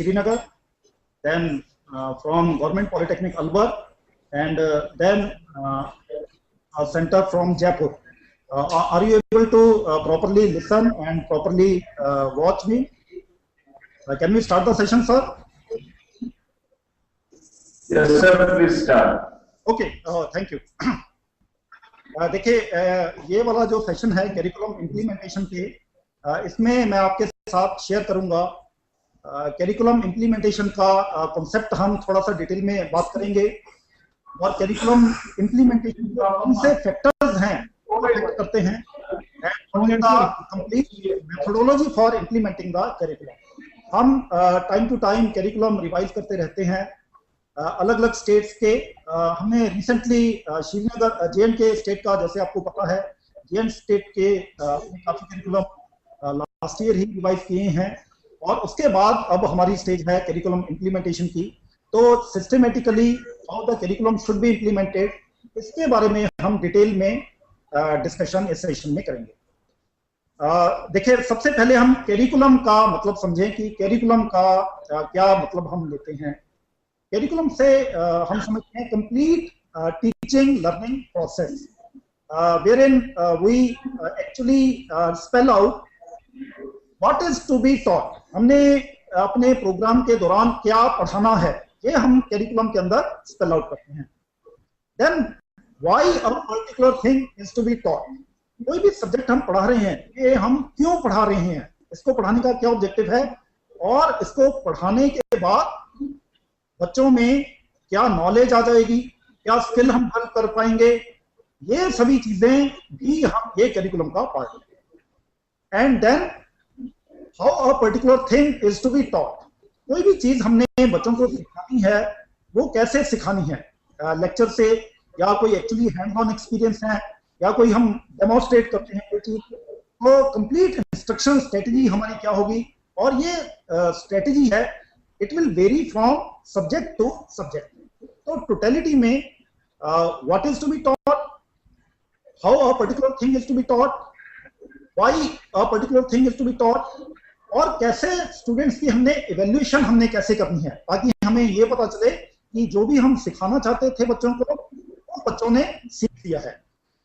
Srinagar, then from Government Polytechnic Alwar, and then a center from Jaipur. Are you able to properly listen and properly watch me? Can we start the session, sir? Yes, sir, please start. Okay, thank you. देखिए ये वाला जो session है curriculum implementation के, इसमें मैं आपके साथ शेयर करूंगा करिकुलम इम्प्लीमेंटेशन का कॉन्सेप्ट। हम थोड़ा सा डिटेल में बात करेंगे और करिकुलम इम्प्लीमेंटेशन का कौन से फैक्टर्स हैं वो अफेक्ट करते हैं, complete methodology for implementing the curriculum. हम time to time curriculum revise करते रहते हैं अलग अलग स्टेट्स के। हमने रिसेंटली श्रीनगर जे.एंड.के स्टेट का, जैसे आपको पता है, जे.एंड स्टेट के काफी करिकुलम लास्ट ईयर ही रिवाइज किए हैं और उसके बाद अब हमारी स्टेज है करिकुलम इम्प्लीमेंटेशन की। तो systematically how the curriculum should be implemented, इसके बारे में हम डिटेल में डिस्कशन इस सेशन में करेंगे। देखिए सबसे पहले हम करिकुलम का मतलब समझें कि करिकुलम का क्या मतलब हम लेते हैं। करिकुलम से हम समझते हैं complete teaching learning process wherein we actually spell out what is to be taught। हमने अपने प्रोग्राम के दौरान क्या पढ़ाना है ये हम करिकुलम के अंदर स्पेल आउट करते हैं। Then why a particular thing is to be taught। कोई भी सब्जेक्ट हम पढ़ा रहे हैं, ये हम क्यों पढ़ा रहे हैं, इसको पढ़ाने का क्या ऑब्जेक्टिव है और इसको पढ़ाने के बाद बच्चों में क्या नॉलेज आ जाएगी, क्या स्किल हम डेवलप कर पाएंगे, ये सभी चीजें भी हम ये करिकुलम का पार्ट है। And then how a particular thing is to be taught. कोई भी चीज हमने बच्चों को सिखानी है वो कैसे सिखानी है, लेक्चर से या कोई एक्चुअली हैंड ऑन एक्सपीरियंस है या कोई हम डेमोन्स्ट्रेट करते हैं कोई चीज, तो कंप्लीट इंस्ट्रक्शन स्ट्रेटेजी हमारी क्या होगी। और ये स्ट्रेटेजी है it will vary from subject to subject. तो टोटलिटी में what is to be taught, how a particular thing is to be taught, why a particular thing is to be taught, और कैसे स्टूडेंट्स की हमने evaluation हमने कैसे करनी है ताकि हमें ये पता चले कि जो भी हम सिखाना चाहते थे बच्चों को वो बच्चों ने सीख लिया है।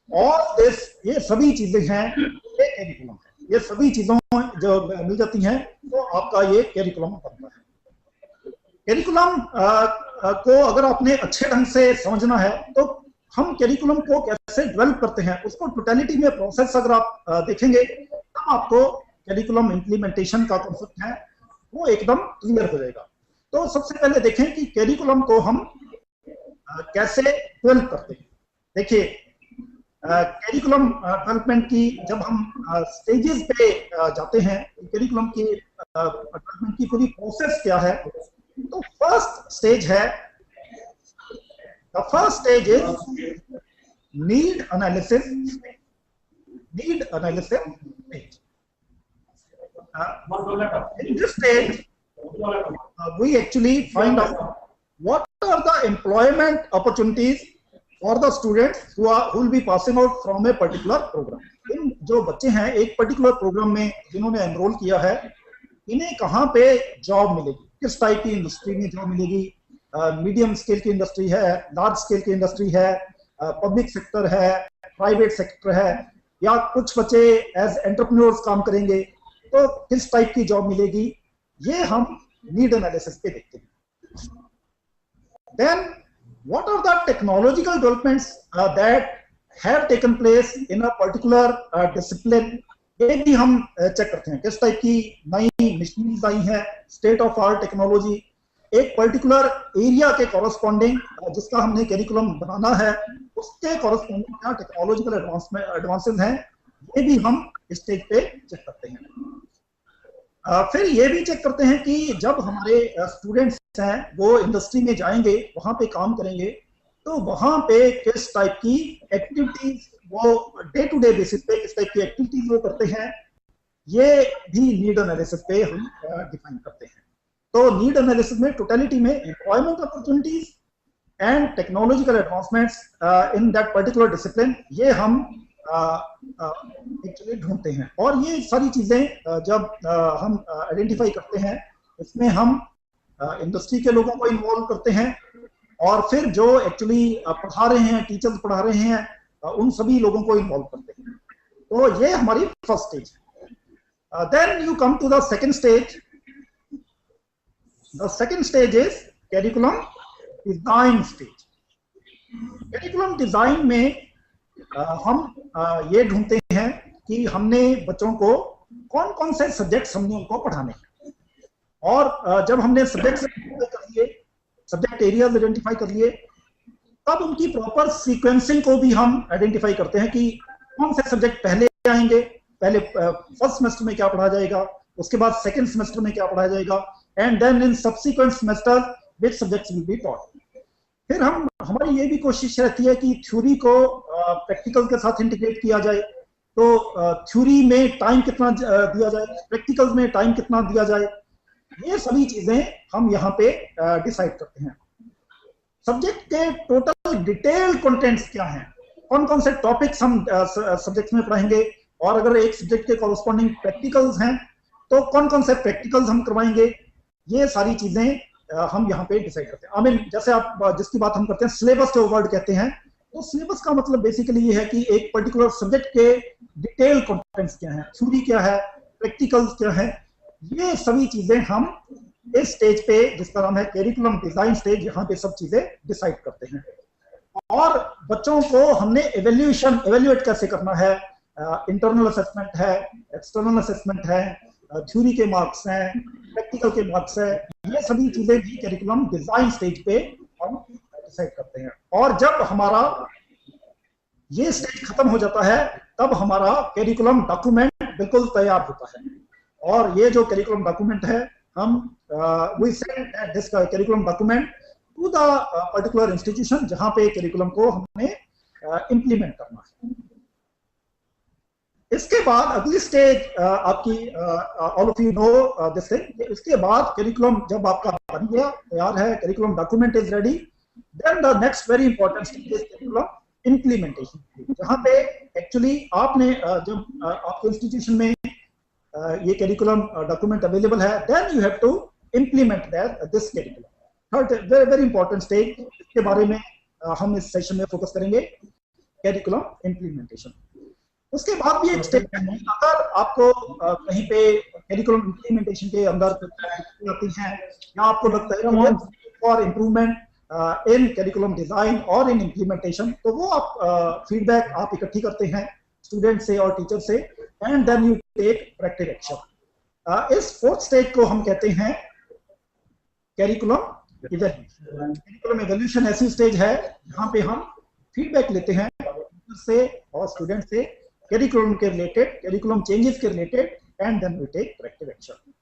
और ये सभी चीजें हैं ये करिकुलम है। ये सभी चीजों जो मिल जाती हैं तो आपका ये करिकुलम बनता है। करिकुलम को अगर आपने अच्छे ढंग से समझना है तो हम करिकुलम को कैसे डेवलप करते हैं उसको टोटलिटी में प्रोसेस अगर आप देखेंगे तब आपको करिकुलम इम्प्लीमेंटेशन का कॉन्सेप्ट है वो एकदम क्लियर हो जाएगा। तो सबसे पहले देखें कि करिकुलम को हम कैसे डेवलप करते हैं। देखिए करिकुलम डेवलपमेंट की जब हम स्टेजेस पे जाते हैं, करिकुलम की डेवलपमेंट की पूरी प्रोसेस क्या है, तो फर्स्ट स्टेज है, the first stage is need analysis. Need analysis stage. In this stage, we actually find out what are the employment opportunities for the students who will be passing out from a particular program। इन जो बच्चे हैं एक particular programme में जिन्होंने enrol किया है, इन्हें कहाँ पे जॉब मिलेगी, किस टाइप की इंडस्ट्री में जॉब मिलेगी। मीडियम स्केल की इंडस्ट्री है, लार्ज स्केल की इंडस्ट्री है, पब्लिक सेक्टर है, प्राइवेट सेक्टर है, या कुछ बच्चे एज एंटरप्रेन्योर्स काम करेंगे, तो किस टाइप की जॉब मिलेगी, ये हम नीड एनालिसिस पे देखते हैं। Then what are the technological developments that have taken place in a particular discipline, ये भी हम चेक करते हैं। किस टाइप की नई मशीन्स आई हैं, स्टेट ऑफ आर्ट टेक्नोलॉजी, एक पर्टिकुलर एरिया के कॉरस्पॉन्डिंग जिसका हमने करिकुलम बनाना है उसके कॉरस्पॉन्डिंग क्या टेक्नोलॉजिकल एडवांसेस हैं, ये भी हम स्टेज पे चेक करते हैं। फिर ये भी चेक करते हैं कि जब हमारे स्टूडेंट्स हैं वो इंडस्ट्री में जाएंगे, वहां पे काम करेंगे, तो वहां पे किस टाइप की एक्टिविटीज वो डे टू डे बेसिस पे किस टाइप की एक्टिविटीज वो करते हैं, ये भी नीड एनालिसिस पे हम डिफाइन करते हैं। तो नीड एनालिसिस में टोटलिटी में employment opportunities and technological advancements in that particular discipline, ये हम एक्चुअली ढूंढते हैं। और ये सारी चीजें जब हम आइडेंटिफाई करते हैं, इसमें हम इंडस्ट्री के लोगों को इन्वॉल्व करते हैं, और फिर जो एक्चुअली पढ़ा रहे हैं, टीचर्स पढ़ा रहे हैं, उन सभी लोगों को इन्वॉल्व करते हैं। तो ये हमारी फर्स्ट स्टेज है। Then you come to the second stage. The second stage is curriculum design stage. Curriculum design में हम ये ढूंढते हैं कि हमने बच्चों को कौन कौन से सब्जेक्ट्स हमने उनको पढ़ाने हैं, और जब हमने सब्जेक्ट्स कर लिए, सब्जेक्ट एरियाज आइडेंटिफाई कर लिए, तब उनकी प्रॉपर सीक्वेंसिंग को भी हम आइडेंटिफाई करते हैं कि कौन से सब्जेक्ट पहले आएंगे, पहले फर्स्ट सेमेस्टर में क्या पढ़ा जाएगा, उसके बाद सेकंड सेमेस्टर में क्या पढ़ाया जाएगा, and then in subsequent semester which subjects will be taught. फिर हमारी ये भी कोशिश रहती है कि थ्योरी को प्रैक्टिकल के साथ इंटीग्रेट किया जाए। तो थ्योरी में टाइम कितना दिया जाए, प्रैक्टिकल्स में टाइम कितना दिया जाए, ये सभी चीजें हम यहाँ पे डिसाइड करते हैं। सब्जेक्ट के टोटल डिटेल कंटेंट्स क्या हैं, कौन कौन से टॉपिक्स हम सब्जेक्ट में पढ़ाएंगे, और अगर एक सब्जेक्ट के कॉरस्पॉन्डिंग प्रैक्टिकल्स हैं तो कौन कौन से प्रैक्टिकल्स हम करवाएंगे, ये सारी चीजें हम यहाँ पे डिसाइड करते हैं। आई मीन जैसे आप जिसकी बात हम करते हैं सिलेबस जो वर्ड कहते हैं, तो सिलेबस का मतलब बेसिकली ये है कि एक पर्टिकुलर सब्जेक्ट के डिटेल कंटेंट्स क्या हैं, थ्योरी क्या है, प्रैक्टिकल्स क्या है, ये सभी चीजें हम इस स्टेज पे, जिसका नाम है करिकुलम डिजाइन स्टेज, यहाँ पे सब चीजें डिसाइड करते हैं। और बच्चों को हमने एवेल्युएट कैसे करना है, इंटरनल असेसमेंट है, एक्सटर्नल असेसमेंट है, थ्योरी के मार्क्स हैं, प्रैक्टिकल के मार्क्स है, ये सभी चीजें भी करिकुलम डिजाइन स्टेज पे हम डिसाइड करते हैं। और जब हमारा ये स्टेज खत्म हो जाता है, तब हमारा करिकुलम डॉक्यूमेंट बिल्कुल तैयार होता है। और ये जो करिकुलम डॉक्यूमेंट है, हम we send this curriculum document to the particular institution जहां पे करिकुलम को हमने इंप्लीमेंट करना है। इसके बाद अगली स्टेज आपकी all of you know this thing, इसके बाद करिकुलम जब आपका बन गया, तैयार है, curriculum document is ready, then the next very important stage is curriculum implementation, जहां पे एक्चुअली आपने जब आपके इंस्टीट्यूशन में ये करिकुलम डॉक्यूमेंट अवेलेबल है, then you have to implement this curriculum. Third very important stage, इसके बारे में हम इस सेशन में फोकस करेंगे, करिकुलम इंप्लीमेंटेशन। उसके बाद भी एक स्टेज है, अगर आपको कहीं पे करिकुलम इंप्लीमेंटेशन के अंदर आती हैं या आपको लगता है for improvement in curriculum design और इन इंप्लीमेंटेशन, तो वो आप फीडबैक आप इकट्ठी करते हैं स्टूडेंट से और टीचर से, and then you take practical action. इस फोर्थ स्टेज को हम कहते हैं करिकुलम इवैल्यूएशन। करिकुलम इवैल्यूएशन ऐसी स्टेज है जहां पे हम फीडबैक लेते हैं टीचर से और स्टूडेंट से, करिकुलम के रिलेटेड, करिकुलम चेंजेस के related, and then we take practical action.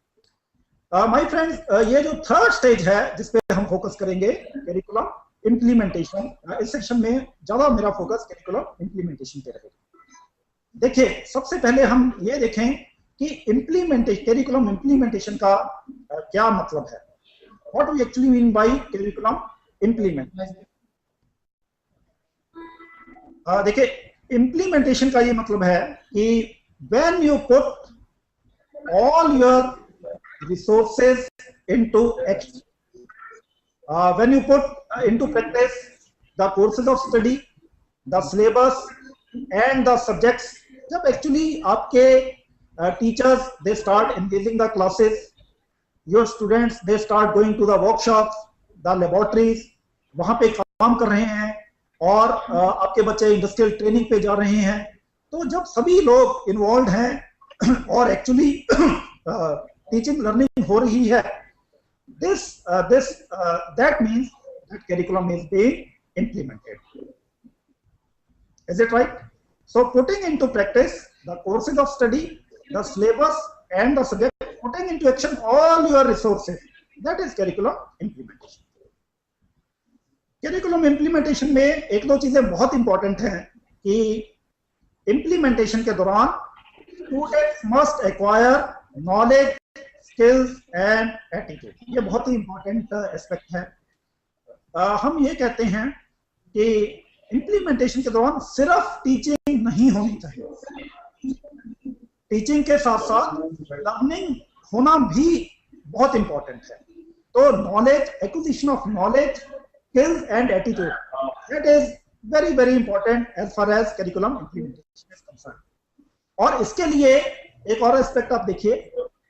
My friends, ये जो थर्ड स्टेज है जिस पे हम फोकस करेंगे, करिकुलम इंप्लीमेंटेशन, इस सेक्शन में ज्यादा मेरा फोकस करिकुलम इंप्लीमेंटेशन पे रहेगा। देखिए, सबसे पहले हम ये देखें कि करिकुलम इंप्लीमेंटेशन का क्या मतलब है, what we actually mean by curriculum implement. देखिए, इंप्लीमेंटेशन का ये मतलब है कि when you put all your resources into action, when you put into practice the courses of study, the syllabus and the subjects, जब actually आपके teachers they start engaging the classes, your students they start going to the workshops, the laboratories, वहां पे काम कर रहे हैं, और आपके बच्चे इंडस्ट्रियल ट्रेनिंग पे जा रहे हैं, तो जब सभी लोग इन्वॉल्व हैं और एक्चुअली टीचिंग लर्निंग हो रही है, that means that curriculum is being implemented. Is it right? So putting into practice the courses of study, the syllabus and the subject, putting into action all your resources, that is curriculum implementation. Curriculum implementation में एक दो चीजें बहुत important हैं कि implementation के दौरान students must acquire knowledge, skills and attitude. ये बहुत ही इंपॉर्टेंट एस्पेक्ट है। हम ये कहते हैं कि इंप्लीमेंटेशन के दौरान सिर्फ टीचिंग नहीं होनी चाहिए, टीचिंग के साथ साथ लर्निंग होना भी बहुत इंपॉर्टेंट है। तो knowledge, acquisition of knowledge, skills and attitude, that is very very important as far as curriculum implementation is concern. और इसके लिए एक और एस्पेक्ट आप देखिए,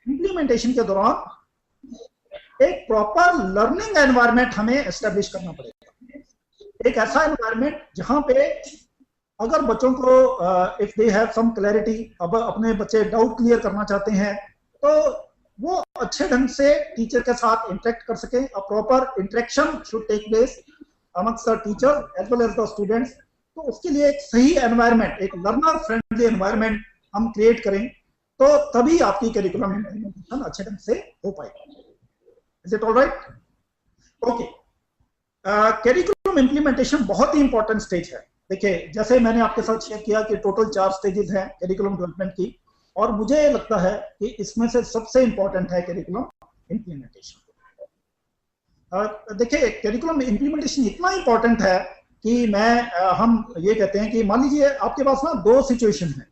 इंप्लीमेंटेशन के दौरान एक प्रॉपर लर्निंग एनवायरनमेंट हमें एस्टेब्लिश करना पड़ेगा, एक ऐसा एनवायरनमेंट जहां पे अगर बच्चों को if they have some clarity, अब अपने बच्चे डाउट क्लियर करना चाहते हैं तो वो अच्छे ढंग से टीचर के साथ इंटरेक्ट कर सके। A proper interaction should take place amongst the teacher as well as the students. तो उसके लिए एक सही एनवायरनमेंट, एक लर्नर फ्रेंडली एनवायरनमेंट हम क्रिएट करें, तो तभी आपकी करिकुलम इंप्लीमेंटेशन अच्छे ढंग से हो पाएगा। Is it alright? Okay, curriculum implementation बहुत ही इंपॉर्टेंट स्टेज है। देखिए, जैसे मैंने आपके साथ शेयर किया कि टोटल 4 स्टेजेस हैं करिकुलम डेवलपमेंट की, और मुझे लगता है कि इसमें से सबसे इंपॉर्टेंट है करिकुलम इंप्लीमेंटेशन। देखिए, करिकुलम इंप्लीमेंटेशन इतना इंपॉर्टेंट है कि हम ये कहते हैं कि मान लीजिए आपके पास ना 2 सिचुएशन है।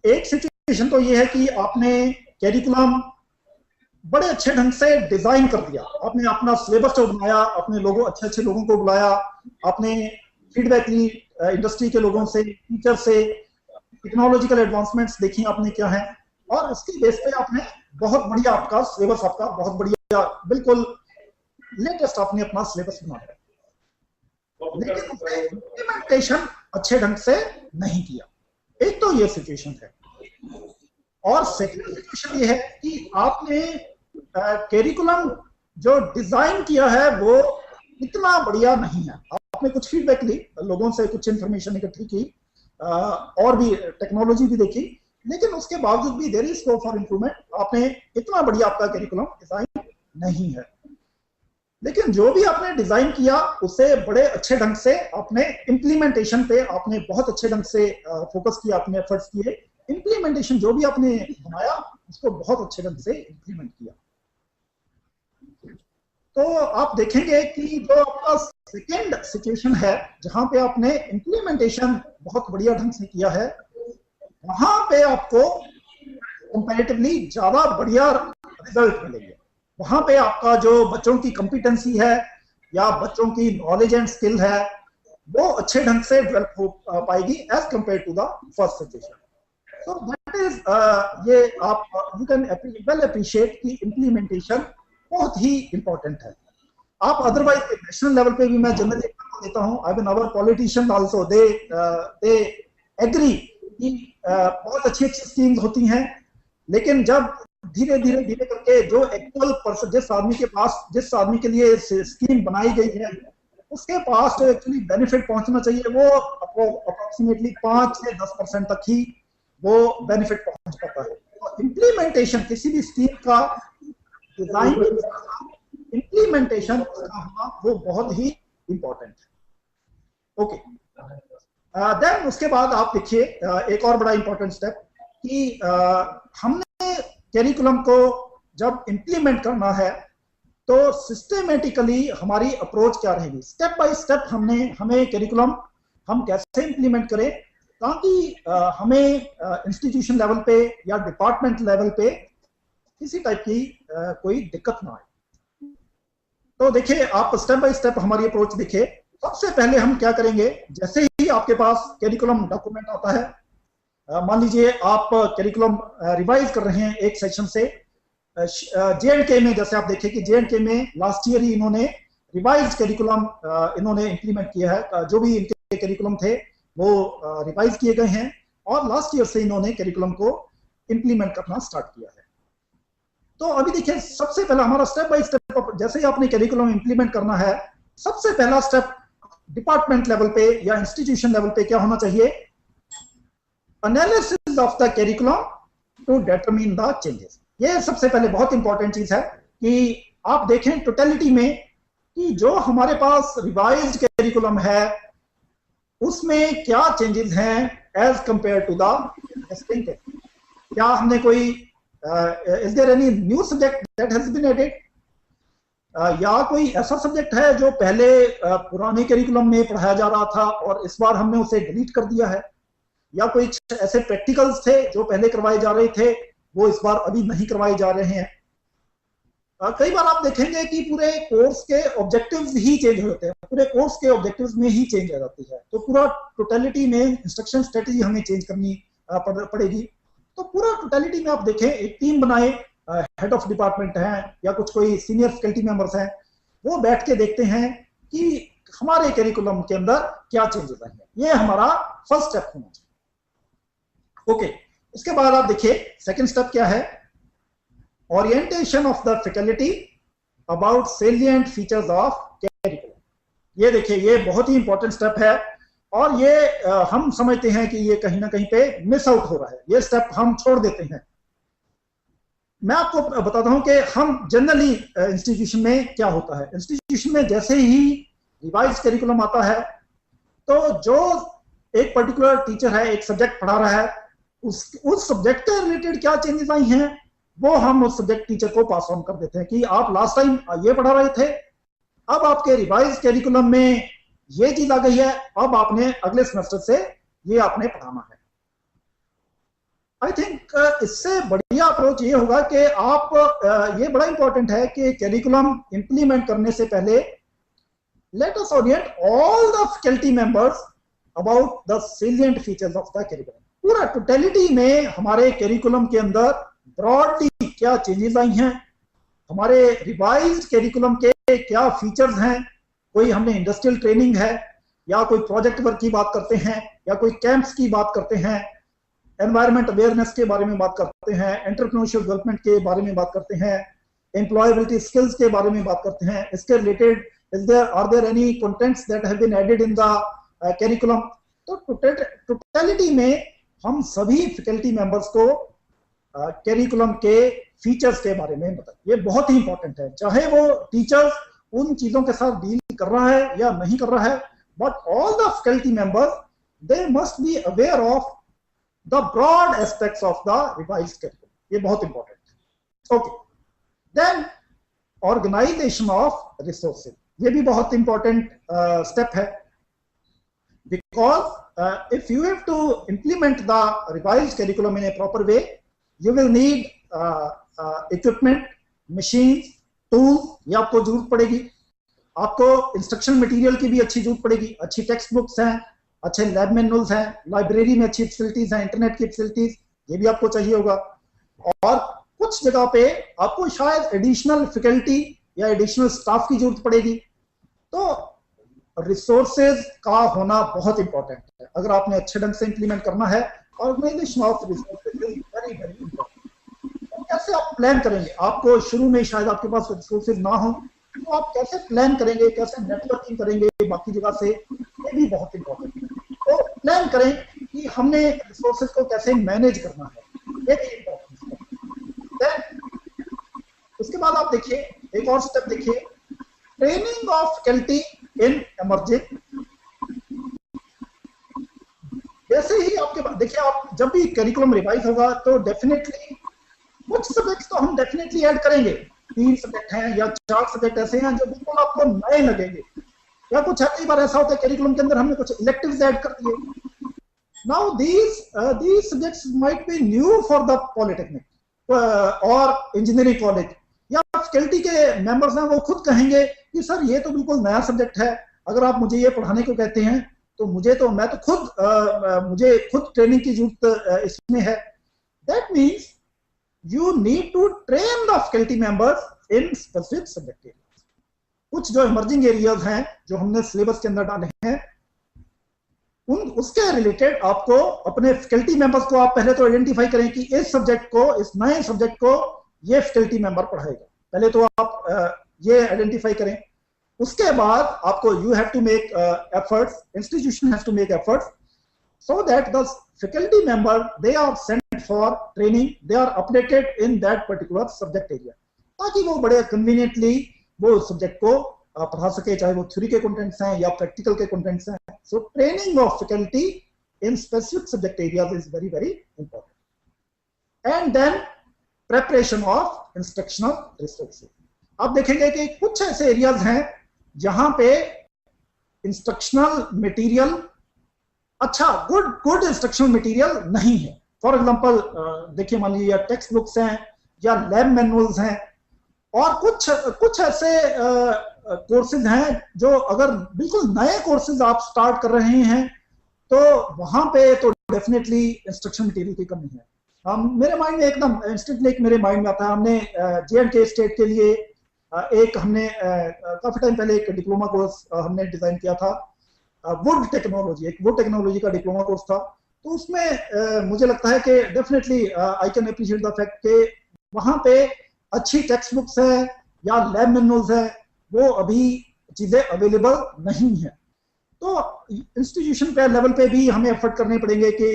एक सिचुएशन तो ये है कि आपने करिकुलम बड़े अच्छे ढंग से डिजाइन कर दिया, आपने अपना सिलेबस तो बनाया, अपने लोगों अच्छे लोगों को बुलाया, आपने फीडबैक ली इंडस्ट्री के लोगों से, टीचर से, टेक्नोलॉजिकल एडवांसमेंट्स देखी आपने क्या है, और उसकी बेस पे आपने बहुत बढ़िया आपका सिलेबस, आपका बहुत बढ़िया बिल्कुल लेटेस्ट आपने अपना सिलेबस बनाया, लेकिन उसने इंप्लीमेंटेशन अच्छे ढंग से नहीं किया। एक तो ये सिचुएशन है, और सेकंड सिचुएशन ये है कि आपने करिकुलम जो डिजाइन किया है वो इतना बढ़िया नहीं है। आपने कुछ फीडबैक ली, लोगों से कुछ इंफॉर्मेशन इकट्ठी की, और भी टेक्नोलॉजी भी देखी, लेकिन उसके बावजूद भी there is scope for improvement. आपने इतना बढ़िया आपका करिकुलम डिजाइन नहीं है, लेकिन जो भी आपने डिजाइन किया उसे बड़े अच्छे ढंग से आपने इंप्लीमेंटेशन पे आपने बहुत अच्छे ढंग से फोकस किया, आपने एफर्ट्स किए, इंप्लीमेंटेशन जो भी आपने बनाया उसको बहुत अच्छे ढंग से इंप्लीमेंट किया। तो आप देखेंगे कि जो आपका सेकेंड सिचुएशन है जहां पे आपने इंप्लीमेंटेशन बहुत बढ़िया ढंग से किया है, वहां पे आपको कंपैरेटिवली ज्यादा बढ़िया रिजल्ट मिलेंगे। वहां पे आपका जो बच्चों की कॉम्पिटेंसी है या बच्चों की नॉलेज एंड स्किल है वो अच्छे ढंग से डेवलप हो पाएगी as compare to the first situation. So that is ये आप यू कैन वेल अप्रिशिएट कि इंप्लीमेंटेशन बहुत ही इंपॉर्टेंट है। आप अदरवाइज नेशनल लेवल पे भी मैं जनरली देता हूं, I mean our politicians also they agree कि बहुत अच्छी स्कीम्स होती हैं, लेकिन जब धीरे धीरे करके जो एक्चुअल पर्सन, जिस आदमी के लिए स्कीम बनाई गई है उसके पास जो एक्चुअली बेनिफिट पहुंचना चाहिए वो अप्रोक्सीमेटली 5 से 10% तक ही वो बेनिफिट पहुंच पाता है। तो इम्प्लीमेंटेशन किसी भी स्कीम का डिजाइन, इम्प्लीमेंटेशन वो बहुत ही इंपॉर्टेंट है। ओके, देन उसके बाद आप देखिए एक और बड़ा इंपॉर्टेंट स्टेप कि हमने करिकुलम को जब इंप्लीमेंट करना है तो सिस्टमेटिकली हमारी अप्रोच क्या रहेगी, स्टेप बाय स्टेप हमें करिकुलम हम कैसे इंप्लीमेंट करें ताकि हमें इंस्टीट्यूशन लेवल पे या डिपार्टमेंट लेवल पे किसी टाइप की कोई दिक्कत ना आए। तो देखिए, आप स्टेप बाय स्टेप हमारी अप्रोच देखिए। सबसे पहले हम क्या करेंगे, जैसे ही आपके पास करिकुलम डॉक्यूमेंट आता है, मान लीजिए आप करिकुलम रिवाइज कर रहे हैं एक सेक्शन से, J&K में जैसे आप देखें कि J&K में लास्ट ईयर ही इन्होंने रिवाइज करिकुलम इन्होंने इंप्लीमेंट किया है, जो भी इनके करिकुलम थे वो रिवाइज किए गए हैं और लास्ट ईयर से इन्होंने करिकुलम को इंप्लीमेंट करना स्टार्ट किया है। तो अभी देखिए, सबसे पहला हमारा स्टेप बाय स्टेप, जैसे ही आपने करिकुलम इंप्लीमेंट करना है, सबसे पहला स्टेप डिपार्टमेंट लेवल पे या इंस्टीट्यूशन लेवल पे क्या होना चाहिए, analysis of the curriculum to determine the changes. ये सबसे पहले बहुत इंपॉर्टेंट चीज है कि आप देखें टोटलिटी में कि जो हमारे पास रिवाइज्ड करिकुलम है उसमें क्या चेंजेस हैं as compare to the existing. क्या हमने कोई is there any new subject that has been added, या कोई ऐसा सब्जेक्ट है जो पहले पुराने करिकुलम में पढ़ाया जा रहा था और इस बार हमने उसे डिलीट कर दिया है, या कोई ऐसे प्रैक्टिकल्स थे जो पहले करवाए जा रहे थे वो इस बार अभी नहीं करवाए जा रहे हैं। कई बार आप देखेंगे कि पूरे कोर्स के ऑब्जेक्टिव्स ही चेंज हो जाते हैं, पूरे कोर्स के ऑब्जेक्टिव्स में ही चेंज आ जाती है, तो पूरा टोटलिटी में इंस्ट्रक्शन स्ट्रेटजी हमें चेंज करनी पड़ेगी। तो पूरा टोटलिटी में आप देखें, एक टीम बनाए, हेड ऑफ डिपार्टमेंट हैं या कुछ कोई सीनियर फैकल्टी मेंबर्स हैं, वो बैठ के देखते हैं कि हमारे करिकुलम के अंदर क्या चेंजेस आए हैं। ये हमारा फर्स्ट स्टेप होना चाहिए। ओके, इसके बाद आप देखिए सेकंड स्टेप क्या है, orientation of the faculty about salient features of curriculum. ये देखिए, ये बहुत ही इंपॉर्टेंट स्टेप है और ये हम समझते हैं कि ये कहीं ना कहीं पे मिस आउट हो रहा है, ये स्टेप हम छोड़ देते हैं। मैं आपको बताता हूं कि हम जनरली इंस्टीट्यूशन में क्या होता है, इंस्टीट्यूशन में जैसे ही रिवाइज करिकुलम आता है तो जो एक पर्टिकुलर टीचर है, एक सब्जेक्ट पढ़ा रहा है, उस सब्जेक्ट के रिलेटेड क्या चेंजेस आई हैं वो हम उस सब्जेक्ट टीचर को पास ऑन कर देते हैं कि आप लास्ट टाइम ये पढ़ा रहे थे, अब आपके रिवाइज करिकुलम में ये चीज आ गई है, अब आपने अगले सेमेस्टर से ये आपने पढ़ाना है। आई थिंक इससे बढ़िया अप्रोच ये होगा कि आप ये बड़ा इंपॉर्टेंट है कि करिकुलम इंप्लीमेंट करने से पहले let us Orient all the faculty members about the salient features of the curriculum. पूरा टोटलिटी में हमारे करिकुलम के अंदर ब्रॉडली क्या चेंजेस आई हैं, हमारे रिवाइज्ड करिकुलम के क्या फीचर्स हैं, कोई हमने इंडस्ट्रियल ट्रेनिंग है या कोई प्रोजेक्ट वर्क की बात करते हैं या कोई कैंप्स की बात करते हैं, एनवायरमेंट अवेयरनेस के बारे में बात करते हैं, एंटरप्रेन्योरशिप डेवलपमेंट के बारे में बात करते हैं, एम्प्लॉयबिलिटी स्किल्स के बारे में बात करते हैं, इसके related are there any contents that have been added in the curriculum. तो टोटलिटी में हम सभी फैकल्टी मेंबर्स को करिकुलम के फीचर्स के बारे में बताएं। ये बहुत ही इंपॉर्टेंट है, चाहे वो टीचर्स उन चीजों के साथ डील कर रहा है या नहीं कर रहा है, but all the faculty members they must be aware of the broad aspects of the revised curriculum. ये बहुत इंपॉर्टेंट है। Okay, then organization of resources, ये भी बहुत इंपॉर्टेंट स्टेप है, because if you have to implement the revised curriculum in a proper way, you will need equipment, machines, tools, ये आपको जरूरत पड़ेगी। आपको इंस्ट्रक्शन मटेरियल की भी अच्छी जरूरत पड़ेगी, अच्छी टेक्स्ट बुक्स हैं, अच्छे लैब मैनुअल्स हैं, लाइब्रेरी में अच्छी फैसिलिटीज हैं, इंटरनेट की फैसिलिटीज, ये भी आपको चाहिए होगा। और कुछ जगह पे आपको शायद एडिशनल फैकल्टी या एडिशनल स्टाफ की जरूरत पड़ेगी। तो रिसोर्सेज का होना बहुत इंपॉर्टेंट है अगर आपने अच्छे ढंग से इंप्लीमेंट करना है। Organization of resources is very very important. कैसे आप प्लान करेंगे, आपको शुरू में शायद आपके पास रिसोर्सेज ना हो, तो आप कैसे प्लान करेंगे, कैसे नेटवर्किंग करेंगे बाकी जगह से, ये भी बहुत इंपॉर्टेंट है। तो प्लान करें कि हमने रिसोर्सेज को कैसे मैनेज करना है, ये भी इंपॉर्टेंट है। उसके बाद आप देखिए एक और स्टेप देखिए, training of faculty in emerging. जैसे ही आपके देखिए, आप जब भी करिकुलम रिवाइज होगा तो डेफिनेटली कुछ सब्जेक्ट्स तो हम डेफिनेटली ऐड करेंगे, 3 सब्जेक्ट हैं या 4 सब्जेक्ट ऐसे हैं जो बिल्कुल आपको नए लगेंगे, या कुछ कई बार ऐसा होता है करिकुलम के अंदर हमने कुछ इलेक्टिव्स ऐड कर दिए। Now these subjects might be new for the polytechnic और इंजीनियरिंग कॉलेज, या फैकल्टी के मेंबर्स हैं वो खुद कहेंगे कि सर ये तो बिल्कुल नया सब्जेक्ट है, अगर आप मुझे ये पढ़ाने को कहते हैं तो मैं तो मुझे खुद ट्रेनिंग की जरूरत इसमें है। That means you need to train the faculty members in specific subject areas. कुछ जो इमर्जिंग एरियाज हैं जो हमने सिलेबस के अंदर डाले हैं, उसके रिलेटेड आपको अपने फैकल्टी मेंबर्स को आप पहले तो आइडेंटिफाई करें कि इस सब्जेक्ट को, इस नए सब्जेक्ट को ये फैकल्टी मेंबर पढ़ाएगा, पहले तो आप ये आइडेंटिफाई करें। उसके बाद आपको you have to make efforts, institution has to make efforts so that the faculty member they are sent for training, they are updated in that particular subject area, ताकि वो बड़े कन्वीनियंटली वो सब्जेक्ट को पढ़ा सके, चाहे वो थ्योरी के कंटेंट्स हैं या प्रैक्टिकल के कंटेंट्स हैं। So training of faculty in specific subject areas is very very important. And then preparation of instructional resources. आप देखेंगे कि कुछ ऐसे एरियाज हैं जहां पे इंस्ट्रक्शनल मटेरियल अच्छा गुड इंस्ट्रक्शनल मटेरियल नहीं है। फॉर एग्जांपल देखिए, मान लीजिए टेक्स्ट बुक्स हैं या लैब मैनुअल्स हैं, और कुछ ऐसे कोर्सेज हैं जो अगर बिल्कुल नए कोर्सेज आप स्टार्ट कर रहे हैं तो वहां पे तो डेफिनेटली इंस्ट्रक्शन मटेरियल की कमी है। मेरे माइंड में एकदम इंस्टेंटली मेरे माइंड में आता है, हमने J&K स्टेट के लिए हमने काफी टाइम पहले एक डिप्लोमा कोर्स हमने डिजाइन किया था, वुड टेक्नोलॉजी का डिप्लोमा कोर्स था। तो उसमें मुझे लगता है कि definitely I can appreciate the fact कि वहां पे अच्छी टेक्स्ट बुक्स है या लैब मैनुअल्स है, वो अभी चीजें अवेलेबल नहीं है। तो इंस्टीट्यूशन पे लेवल पे भी हमें एफर्ट करने पड़ेंगे कि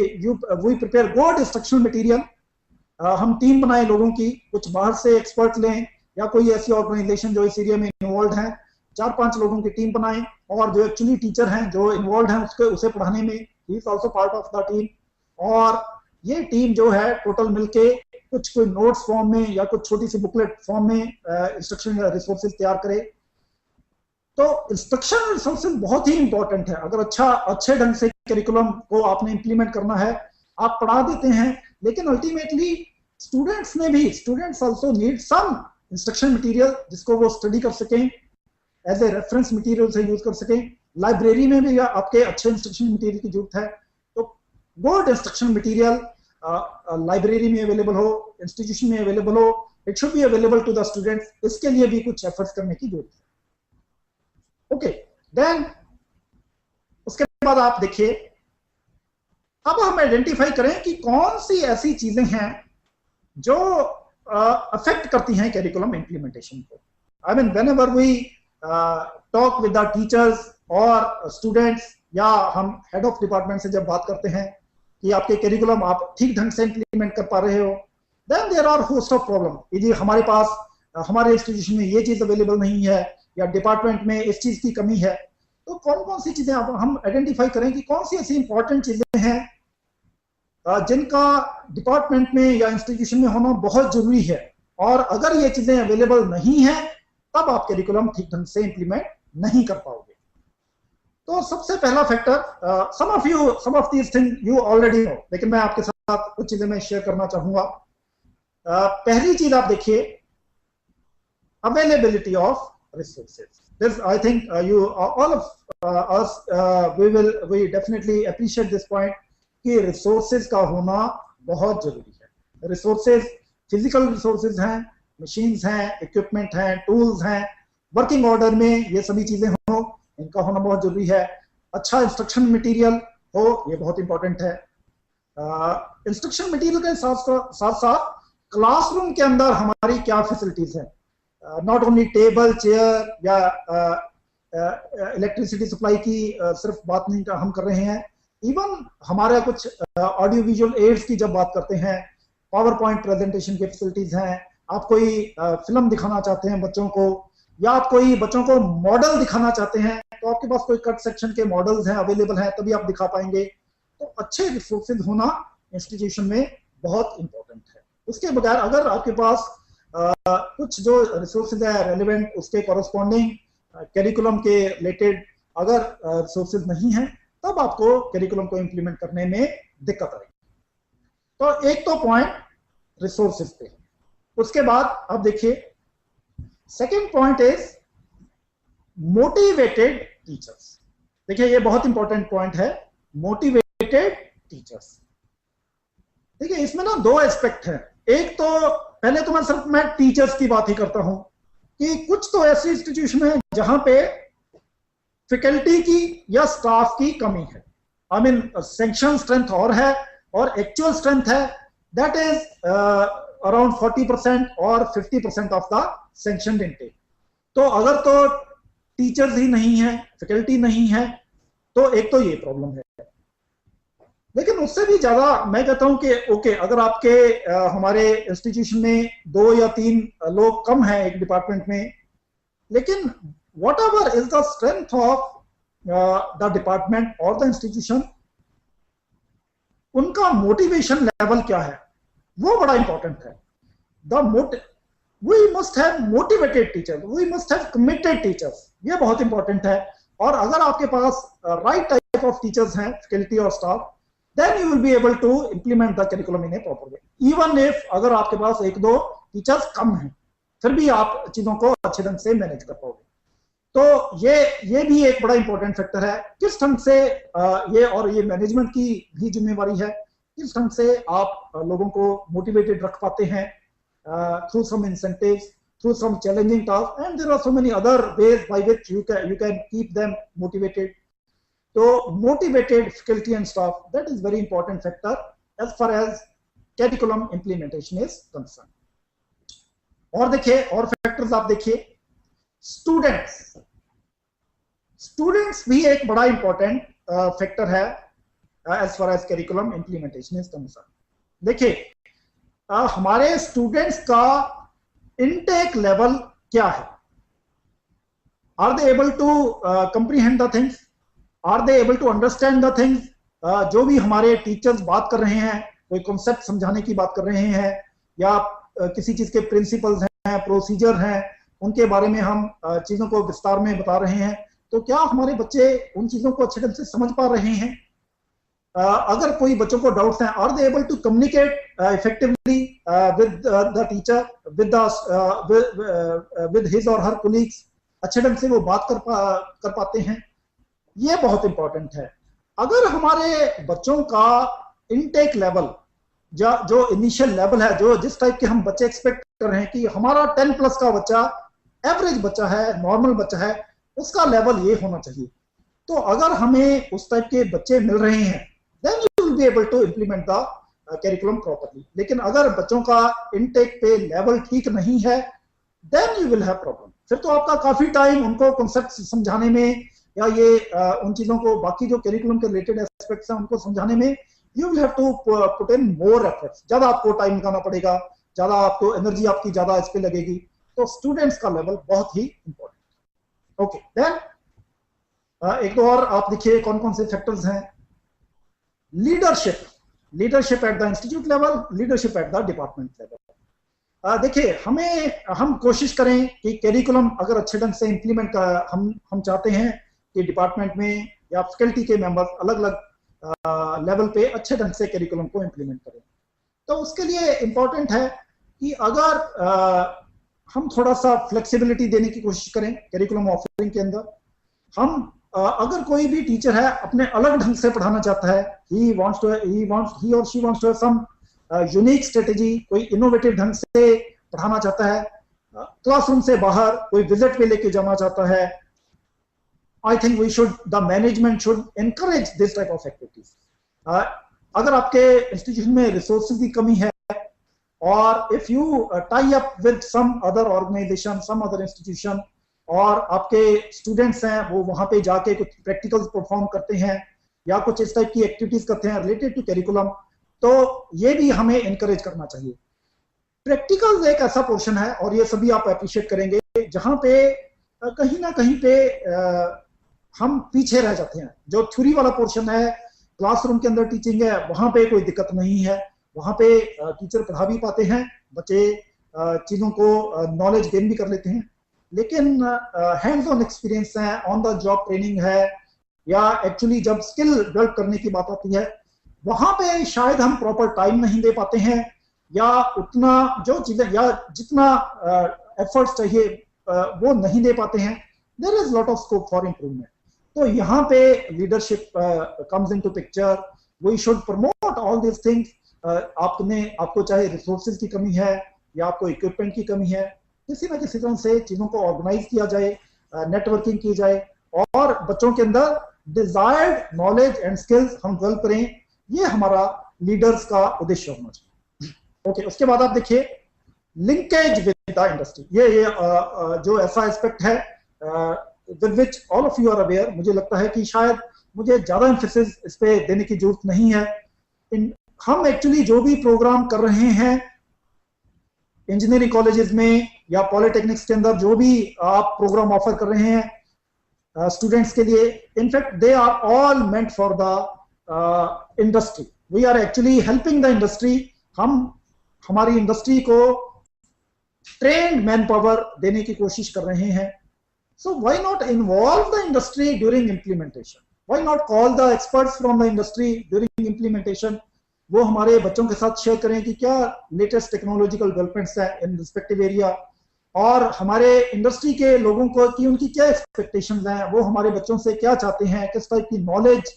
we prepare good instructional material. हम टीम बनाए लोगों की, कुछ बाहर से एक्सपर्ट लें या कोई ऐसी ऑर्गेनाइजेशन जो इस एरिया में इन्वॉल्व है, 4-5 लोगों की टीम बनाएं और जो एक्चुअली टीचर हैं जो इन्वॉल्व हैं उसे पढ़ाने में, he is also part of the team. और ये टीम जो है टोटल मिलके कुछ कोई नोट्स फॉर्म में या कुछ छोटी सी बुकलेट फॉर्म में इंस्ट्रक्शन रिसोर्सेज तैयार करे। तो इंस्ट्रक्शन रिसोर्सेज बहुत ही इंपॉर्टेंट है। अगर अच्छे ढंग से करिकुलम को आपने इंप्लीमेंट करना है, आप पढ़ा देते हैं, लेकिन ultimately students also need some instruction material जिसको वो स्टडी कर सकें, एज ए रेफरेंस मटेरियल से यूज कर सकें। लाइब्रेरी में भी आपके अच्छे इंस्ट्रक्शन मटेरियल की जरूरत है। तो गुड इंस्ट्रक्शन मटेरियल लाइब्रेरी में अवेलेबल हो, इंस्टीट्यूशन में अवेलेबल हो, it should be available to the students. इसके लिए भी कुछ एफर्ट्स करने की जरूरत है। ओके, देन उसके बाद आप देखिए, अब हम आइडेंटिफाई करें कि कौन सी ऐसी चीजें हैं जो अफेक्ट करती हैं करिकुलम इंप्लीमेंटेशन को। I mean whenever we talk with the teachers और स्टूडेंट्स, या हम हेड ऑफ डिपार्टमेंट से जब बात करते हैं कि आपके करिकुलम आप ठीक ढंग से इंप्लीमेंट कर पा रहे हो, then there are host of problem. यदि हमारे पास हमारे इंस्टीट्यूशन में ये चीज अवेलेबल नहीं है या डिपार्टमेंट में इस चीज की कमी है, तो कौन कौन सी चीजें हम आइडेंटिफाई करें कि कौन सी ऐसी इंपॉर्टेंट चीजें हैं जिनका डिपार्टमेंट में या इंस्टीट्यूशन में होना बहुत जरूरी है, और अगर ये चीजें अवेलेबल नहीं है तब आप करिकुलम ठीक ढंग से इंप्लीमेंट नहीं कर पाओगे। तो सबसे पहला factor, some of these thing you already know, लेकिन मैं आपके साथ कुछ चीजें मैं शेयर करना चाहूंगा। पहली चीज आप देखिए, availability of resources. This, I think, all of us, we definitely appreciate this point कि resources का होना बहुत जरूरी है। Resources, physical resources हैं, machines हैं, equipment हैं, tools हैं, working order में ये सभी चीजें हो, इनका होना बहुत जरूरी है। अच्छा इंस्ट्रक्शन मटेरियल हो, ये बहुत इंपॉर्टेंट है। इंस्ट्रक्शन मटेरियल के साथ साथ क्लासरूम के अंदर हमारी क्या फैसिलिटीज हैं। नॉट ओनली टेबल चेयर या इलेक्ट्रिसिटी सप्लाई की सिर्फ बात नहीं हम कर रहे हैं, इवन हमारे कुछ ऑडियो विजुअल एड्स की जब बात करते हैं, पावर पॉइंट प्रेजेंटेशन की फैसिलिटीज हैं। आप कोई फिल्म दिखाना चाहते हैं बच्चों को, या आप कोई बच्चों को मॉडल दिखाना चाहते हैं, तो आपके पास कोई कट सेक्शन के मॉडल्स हैं अवेलेबल हैं, तभी आप दिखा पाएंगे। तो अच्छे रिसोर्सेज होना इंस्टीट्यूशन में बहुत इंपॉर्टेंट है। उसके बगैर अगर आपके पास कुछ जो रिसोर्सेज है रेलेवेंट, उसके कॉरेस्पॉन्डिंग करिकुलम के रिलेटेड अगर रिसोर्सेज नहीं है, तब आपको करिकुलम को इंप्लीमेंट करने में दिक्कत आएगी। तो एक तो पॉइंट रिसोर्सेज पे। उसके बाद अब देखिए, second point is motivated teachers. देखिए ये बहुत इंपॉर्टेंट पॉइंट है, मोटिवेटेड टीचर्स। देखिए इसमें ना दो एस्पेक्ट है। एक तो पहले तो मैं टीचर्स की बात ही करता हूं कि कुछ तो ऐसे इंस्टीट्यूशन है जहां पे फैकल्टी की या स्टाफ की कमी है। आई मीन सैंक्शन स्ट्रेंथ और है और एक्चुअल स्ट्रेंथ है, दैट इज अराउंड 40% और 50% ऑफ द सैंक्शनड इनटेक। तो अगर तो टीचर्स ही नहीं है, फैकल्टी नहीं है, तो एक तो ये प्रॉब्लम है। लेकिन उससे भी ज्यादा मैं कहता हूं कि ओके, अगर आपके हमारे इंस्टीट्यूशन में 2 या 3 लोग कम हैं एक डिपार्टमेंट में, लेकिन whatever is the strength of the department और द इंस्टीट्यूशन, उनका मोटिवेशन लेवल क्या है वो बड़ा इंपॉर्टेंट है। We must have motivated teachers, we must have committed teachers, ये बहुत इंपॉर्टेंट है। और अगर आपके पास राइट टाइप ऑफ टीचर्स हैं, फैकल्टी और staff, then you will be able to implement the curriculum in a proper way, even if अगर आपके पास 1-2 टीचर्स कम हैं। फिर भी आप चीजों को अच्छे ढंग से मैनेज कर पाओगे। तो ये भी एक बड़ा इंपॉर्टेंट फैक्टर है, किस ढंग से ये मैनेजमेंट की भी जिम्मेवारी है, किस ढंग से आप लोगों को मोटिवेटेड रख पाते हैं through some incentives, through some challenging tasks, and there are so many other ways by which you can keep them motivated. So motivated faculty and staff, that is very important factor as far as curriculum implementation is concerned. और देखिए और factors आप देखिए, students भी एक बड़ा important factor है as far as curriculum implementation is concerned. देखिए हमारे स्टूडेंट्स का intake level क्या है? Are they able to comprehend the things? Are they able to understand the things? जो भी हमारे टीचर्स बात कर रहे हैं, कोई कॉन्सेप्ट समझाने की बात कर रहे हैं या किसी चीज के प्रिंसिपल्स हैं, प्रोसीजर हैं, उनके बारे में हम चीजों को विस्तार में बता रहे हैं, तो क्या हमारे बच्चे उन चीजों को अच्छे ढंग से समझ पा रहे हैं? अगर कोई बच्चों को डाउट्स हैं, are they able to communicate effectively with the teacher, with his or her colleagues, अच्छे ढंग से वो बात कर पाते हैं? ये बहुत इंपॉर्टेंट है। अगर हमारे बच्चों का इनटेक लेवल जो इनिशियल लेवल है, जो जिस टाइप के हम बच्चे एक्सपेक्ट कर रहे हैं कि हमारा 10+ का बच्चा एवरेज बच्चा है, नॉर्मल बच्चा है, उसका लेवल ये होना चाहिए। तो अगर हमें उस टाइप के बच्चे मिल रहे हैं, then you will be able to implement the curriculum properly. लेकिन अगर बच्चों का इनटेक पे लेवल ठीक नहीं है, then you will have problem. फिर तो आपका काफी टाइम उनको कॉन्सेप्ट समझाने में या ये उन चीजों को, बाकी जो करिकुलम के रिलेटेड एस्पेक्ट्स हैं उनको समझाने में you will have to put in more efforts. ज्यादा आपको टाइम लगाना पड़ेगा, ज्यादा आपको एनर्जी आपकी ज्यादा इस पे लगेगी। तो स्टूडेंट्स का लेवल बहुत ही इंपॉर्टेंट। ओके, देन एक दो और आप देखिए कौन कौन से फैक्टर्स हैं। Leadership at the institute level, leadership at the department level. देखिए हम कोशिश करें कि करिकुलम अगर अच्छे ढंग से इंप्लीमेंट हम चाहते हैं कि डिपार्टमेंट में या फैकल्टी के मेंबर्स अलग अलग लेवल पे अच्छे ढंग से करिकुलम को इंप्लीमेंट करें, तो उसके लिए इंपॉर्टेंट है कि अगर हम थोड़ा सा फ्लेक्सिबिलिटी देने की कोशिश करें करिकुलम ऑफरिंग के अंदर। हम अगर कोई भी टीचर है अपने अलग ढंग से पढ़ाना चाहता है, he or she wants to have some unique strategy, कोई इनोवेटिव ढंग से पढ़ाना चाहता है, क्लासरूम से बाहर कोई विजिट पे लेके जाना चाहता है, I think the management should encourage this type of activities. अगर आपके इंस्टीट्यूशन में रिसोर्सेज की कमी है और if you tie up with some other organization, some other institution, और आपके स्टूडेंट्स हैं वो वहां पे जाके कुछ प्रैक्टिकल्स परफॉर्म करते हैं या कुछ इस टाइप की एक्टिविटीज करते हैं रिलेटेड टू करिकुलम, तो ये भी हमें इनकरेज करना चाहिए। प्रैक्टिकल्स एक ऐसा पोर्शन है और ये सभी आप अप्रिशिएट करेंगे जहां पे कहीं ना कहीं पे हम पीछे रह जाते हैं। जो थ्योरी वाला पोर्शन है, क्लासरूम के अंदर टीचिंग है, वहां पे कोई दिक्कत नहीं है, वहां पे टीचर पढ़ा भी पाते हैं, बच्चे चीजों को नॉलेज गेन भी कर लेते हैं। लेकिन हैंड्स ऑन एक्सपीरियंस है, ऑन द जॉब ट्रेनिंग है, या एक्चुअली जब स्किल डेवलप करने की बात आती है वहां पे शायद हम प्रॉपर टाइम नहीं दे पाते हैं, या उतना जो चीजें या जितना एफर्ट्स चाहिए वो नहीं दे पाते हैं। There is lot of scope for improvement. तो यहाँ पे leadership comes into picture. We should promote all this things. आपको चाहे रिसोर्सेज की कमी है या आपको इक्विपमेंट की कमी है, किसी न किसी तरह से चीजों को ऑर्गेनाइज किया जाए, नेटवर्किंग की जाए और बच्चों के अंदर डिजायर्ड नॉलेज एंड स्किल्स हम डेवलप करें। ये हमारा लीडर्स का उद्देश्य होना चाहिए। ओके, उसके बाद आप देखिए लिंकेज विद द इंडस्ट्री। ये जो ऐसा एस्पेक्ट है with which all of you are aware, मुझे लगता है कि शायद मुझे ज्यादा एम्फेसिस इस पे देने की जरूरत नहीं है। हम एक्चुअली जो भी प्रोग्राम कर रहे हैं इंजीनियरिंग कॉलेजेस में या पॉलिटेक्निक्स के अंदर, जो भी आप प्रोग्राम ऑफर कर रहे हैं स्टूडेंट्स के लिए, in fact they are all meant for the industry. We are actually helping the industry. हम हमारी इंडस्ट्री को ट्रेन्ड मैन पावर देने की कोशिश कर रहे हैं। So why not involve the industry during implementation? Why not call the experts from the industry during implementation? वो हमारे बच्चों के साथ शेयर करें कि क्या लेटेस्ट टेक्नोलॉजिकल डेवलपमेंट्स है इन रिस्पेक्टिव एरिया, और हमारे इंडस्ट्री के लोगों को कि उनकी क्या एक्सपेक्टेशंस हैं, वो हमारे बच्चों से क्या चाहते हैं, किस टाइप की नॉलेज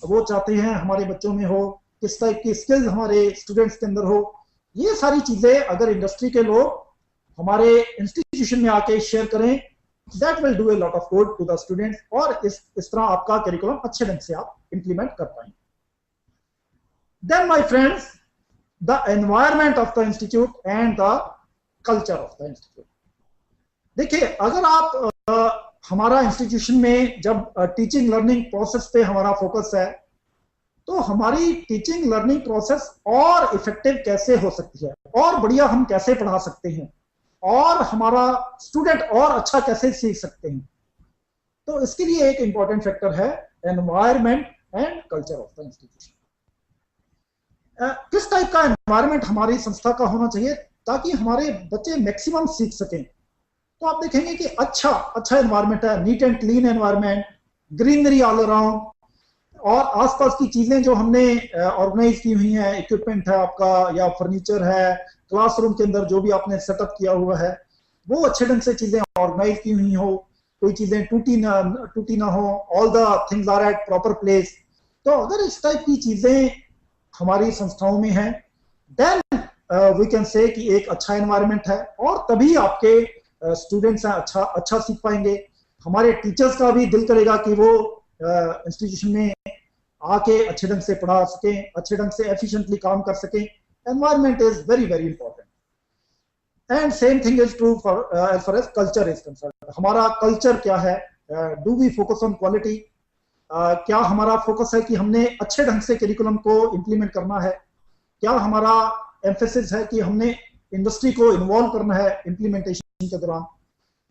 वो चाहते हैं हमारे बच्चों में हो, किस टाइप की स्किल्स हमारे स्टूडेंट्स के अंदर हो, ये सारी चीजें अगर इंडस्ट्री के लोग हमारे इंस्टीट्यूशन में आके शेयर करें, that will do a lot of good to the students, और इस तरह आपका करिकुलम अच्छे ढंग से आप इंप्लीमेंट कर पाएंगे। Then my friends, the environment of the institute and the culture of the institute. देखिए, अगर आप हमारा इंस्टीट्यूशन में जब टीचिंग लर्निंग प्रोसेस पे हमारा फोकस है, तो हमारी टीचिंग लर्निंग प्रोसेस और इफेक्टिव कैसे हो सकती है, और बढ़िया हम कैसे पढ़ा सकते हैं, और हमारा स्टूडेंट और अच्छा कैसे सीख सकते हैं, तो इसके लिए एक इंपॉर्टेंट फैक्टर है environment and culture of the institution. किस टाइप का एनवायरनमेंट हमारी संस्था का होना चाहिए ताकि हमारे बच्चे मैक्सिमम सीख सकें। तो आप देखेंगे कि अच्छा एनवायरनमेंट है, neat and clean environment, greenery all around, और आसपास की चीजें जो हमने ऑर्गेनाइज की हुई हैं, इक्विपमेंट है आपका या फर्नीचर है, क्लासरूम के अंदर जो भी आपने सेटअप किया हुआ है, वो अच्छे ढंग से चीजें ऑर्गेनाइज की हुई हो, कोई चीजें टूटी ना हो, all the things are at proper place. तो अगर इस टाइप की चीजें हमारी संस्थाओं में हैं, देन वी कैन से कि एक अच्छा एनवायरनमेंट है, और तभी आपके स्टूडेंट्स हैं अच्छा सीख पाएंगे। हमारे टीचर्स का भी दिल करेगा कि वो इंस्टीट्यूशन में आके अच्छे ढंग से पढ़ा सकें, अच्छे ढंग से एफिशिएंटली काम कर सकें। Environment is very very important. And same thing is true for as far as culture is concern. हमारा कल्चर क्या है, do we focus on quality, क्या हमारा फोकस है कि हमने अच्छे ढंग से करिकुलम को इंप्लीमेंट करना है, क्या हमारा एम्फेसिस है कि हमने इंडस्ट्री को इन्वॉल्व करना है इंप्लीमेंटेशन के दौरान।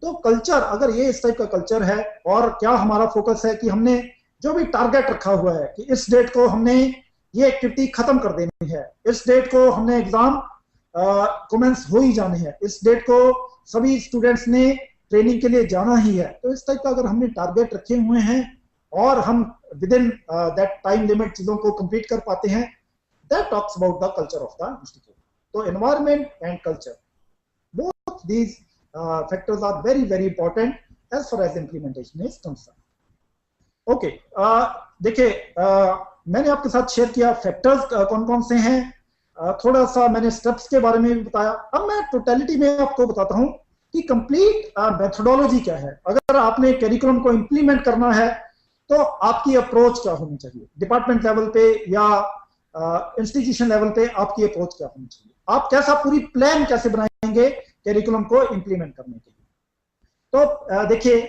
तो कल्चर, अगर ये इस टाइप का कल्चर है, और क्या हमारा फोकस है कि हमने जो भी टारगेट रखा हुआ है कि इस डेट को हमने ये एक्टिविटी खत्म कर देनी है, इस डेट को हमने एग्जाम कमेंस हो ही जाने हैं, इस डेट को सभी स्टूडेंट्स ने ट्रेनिंग के लिए जाना ही है। तो इस टाइप का अगर हमने टारगेट रखे हुए हैं और हम within that time limit चीजों को कंप्लीट कर पाते हैं, that talks about the culture of the institute. तो environment and culture, both these factors are very very important as far as implementation is concerned. Okay, देखिए, मैंने आपके साथ शेयर किया फैक्टर्स कौन कौन से हैं, थोड़ा सा मैंने स्टेप्स के बारे में भी बताया। अब मैं टोटलिटी में आपको बताता हूं कि कंप्लीट मेथोडोलॉजी क्या है। अगर आपने करिकुलम को इंप्लीमेंट करना है तो आपकी अप्रोच क्या होनी चाहिए, डिपार्टमेंट लेवल पे या इंस्टीट्यूशन लेवल पे आपकी अप्रोच क्या होनी चाहिए, आप कैसा पूरी प्लान कैसे बनाएंगे करिकुलम को इंप्लीमेंट करने के लिए। तो देखिए,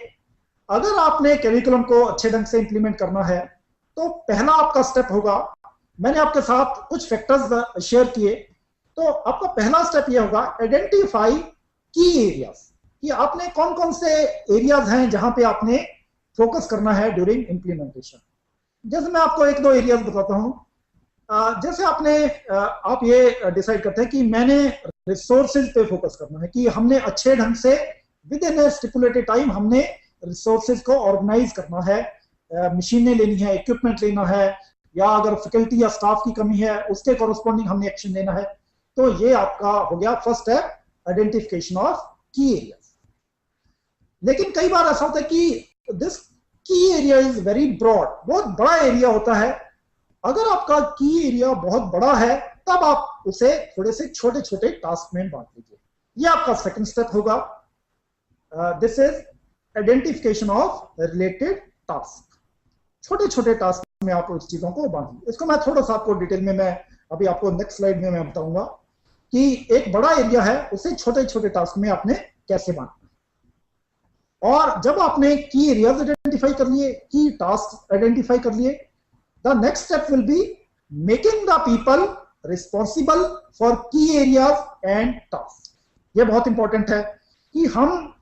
अगर आपने करिकुलम को अच्छे ढंग से इंप्लीमेंट करना है तो पहला आपका स्टेप होगा, मैंने आपके साथ कुछ फैक्टर्स शेयर किए, तो आपका पहला स्टेप ये होगा आइडेंटिफाई की एरियाज, कि आपने कौन कौन से एरियाज हैं जहां पे आपने फोकस करना है ड्यूरिंग इंप्लीमेंटेशन। जैसे मैं आपको एक दो एरियाज बताता हूं। जैसे आप ये डिसाइड करते हैं कि मैंने रिसोर्सेज पे फोकस करना है, कि हमने अच्छे ढंग से विद इन स्टिपुलेटेड टाइम हमने रिसोर्सेज को ऑर्गेनाइज करना है, मशीनें लेनी है, इक्विपमेंट लेना है, या अगर फैकल्टी या स्टाफ की कमी है उसके कॉरस्पॉन्डिंग हमने एक्शन लेना है। तो ये आपका हो गया फर्स्ट स्टेप, आइडेंटिफिकेशन ऑफ की एरियाज। लेकिन कई बार ऐसा होता है कि दिस की एरिया इज वेरी ब्रॉड, बहुत बड़ा एरिया होता है। अगर आपका की एरिया बहुत बड़ा है तब आप उसे थोड़े से छोटे छोटे टास्क में बांट लीजिए। ये आपका सेकंड स्टेप होगा। This is identification of related task. छोटे छोटे टास्क में आप उस चीजों को बांटिए। इसको मैं थोड़ा सा आपको डिटेल में मैं अभी आपको नेक्स्ट स्लाइड में मैं बताऊंगा कि एक बड़ा एरिया है उसे छोटे छोटे टास्क में आपने कैसे बांटना है। और जब आपने की एरियाज आइडेंटिफाई कर लिए, की टास्क आइडेंटिफाई कर लिए, the next step will be making the people responsible for key areas and tasks. ये बहुत इंपॉर्टेंट है कि हम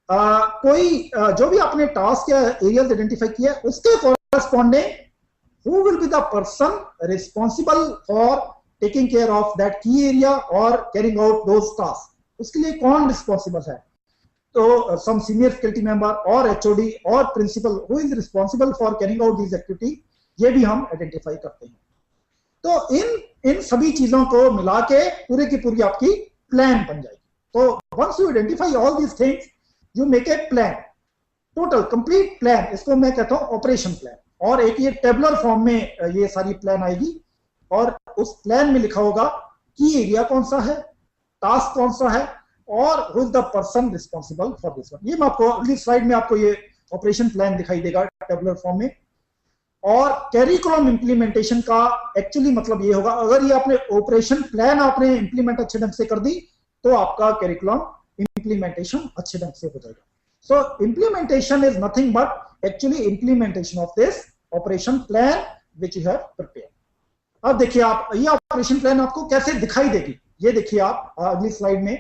कोई जो भी आपने टास्क या एरियाज आइडेंटिफाई किया उसके corresponding who will be the person responsible for taking care of that key area or carrying out those tasks, उसके लिए कौन रिस्पॉन्सिबल है। तो some senior faculty member और HOD और principal who is responsible for carrying out these activity, ये भी हम आइडेंटिफाई करते हैं। तो इन सभी चीजों को मिला के पूरे की पूरी आपकी प्लान बन जाएगी। तो once you identify all these things, you make a plan, total complete plan. इसको मैं कहता हूँ ऑपरेशन प्लान, और एक ये टेबुलर फॉर्म में ये सारी प्लान आएगी, और उस प्लान में लिखा होगा की एरिया कौन सा है, टास्क कौन सा है, और who is the person responsible for this one. ये मैं आपको अगली स्लाइड में आपको ये ऑपरेशन प्लान दिखाई देगा टेबुलर फॉर्म में। और कैरिकुलम इंप्लीमेंटेशन का एक्चुअली मतलब ये होगा, अगर ये आपने ऑपरेशन प्लान आपने इंप्लीमेंट अच्छे ढंग से कर दी तो आपका कैरिकुलम इंप्लीमेंटेशन अच्छे ढंग से हो जाएगा। So implementation is nothing but actually implementation of this operation plan which you have prepare. अब देखिए आप, ये ऑपरेशन प्लान आपको कैसे दिखाई देगी, ये देखिए आप अगली स्लाइड में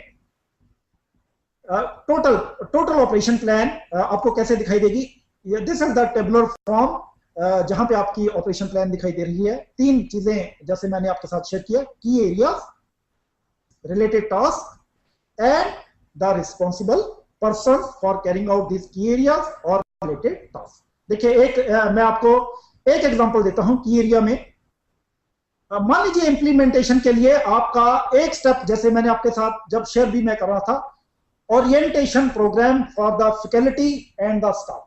टोटल ऑपरेशन प्लान आपको कैसे दिखाई देगी। This is the tabular form जहां पे आपकी ऑपरेशन प्लान दिखाई दे रही है। तीन चीजें जैसे मैंने आपके साथ शेयर किया, की areas, related task and the responsible person for carrying out this की एरियाज और रिलेटेड टास्क। देखिए मैं आपको एक एग्जांपल देता हूं की एरिया में। मान लीजिए इंप्लीमेंटेशन के लिए आपका एक स्टेप, जैसे मैंने आपके साथ जब शेयर भी मैं कर रहा था, orientation program for the faculty and the staff,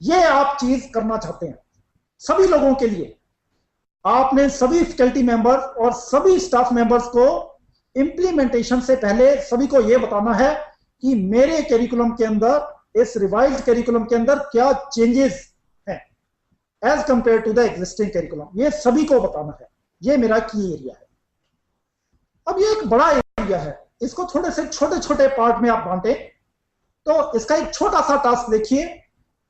ये आप चीज करना चाहते हैं सभी लोगों के लिए। आपने सभी फैकल्टी मेंबर्स और सभी स्टाफ मेंबर्स को इंप्लीमेंटेशन से पहले सभी को यह बताना है कि मेरे कैरिकुलम के अंदर, इस रिवाइज्ड कैरिकुलम के अंदर क्या चेंजेस हैं as compare to the existing curriculum, ये सभी को बताना है। ये मेरा की एरिया है। अब ये एक बड़ा एरिया है, इसको थोड़े से छोटे छोटे पार्ट में आप बांटे तो इसका एक छोटा सा टास्क देखिए।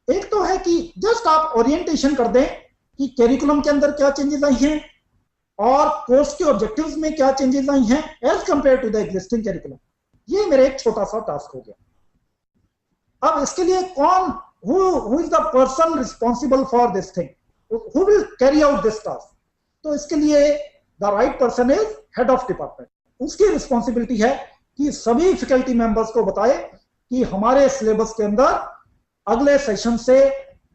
एक तो है कि जस्ट आप ओरिएंटेशन कर दें कि कैरिकुलम के अंदर क्या चेंजेस आई हैं और कोर्स के ऑब्जेक्टिव्स में क्या चेंजेस आई हैं as compare to the existing curriculum. ये मेरा एक छोटा सा टास्क हो गया। अब इसके लिए कौन, who is the person responsible for this thing, who will carry out this task, तो इसके लिए the right person is head of department. उसकी रिस्पॉन्सिबिलिटी है कि सभी फैकल्टी मेंबर्स को बताए कि हमारे सिलेबस के अंदर अगले सेशन से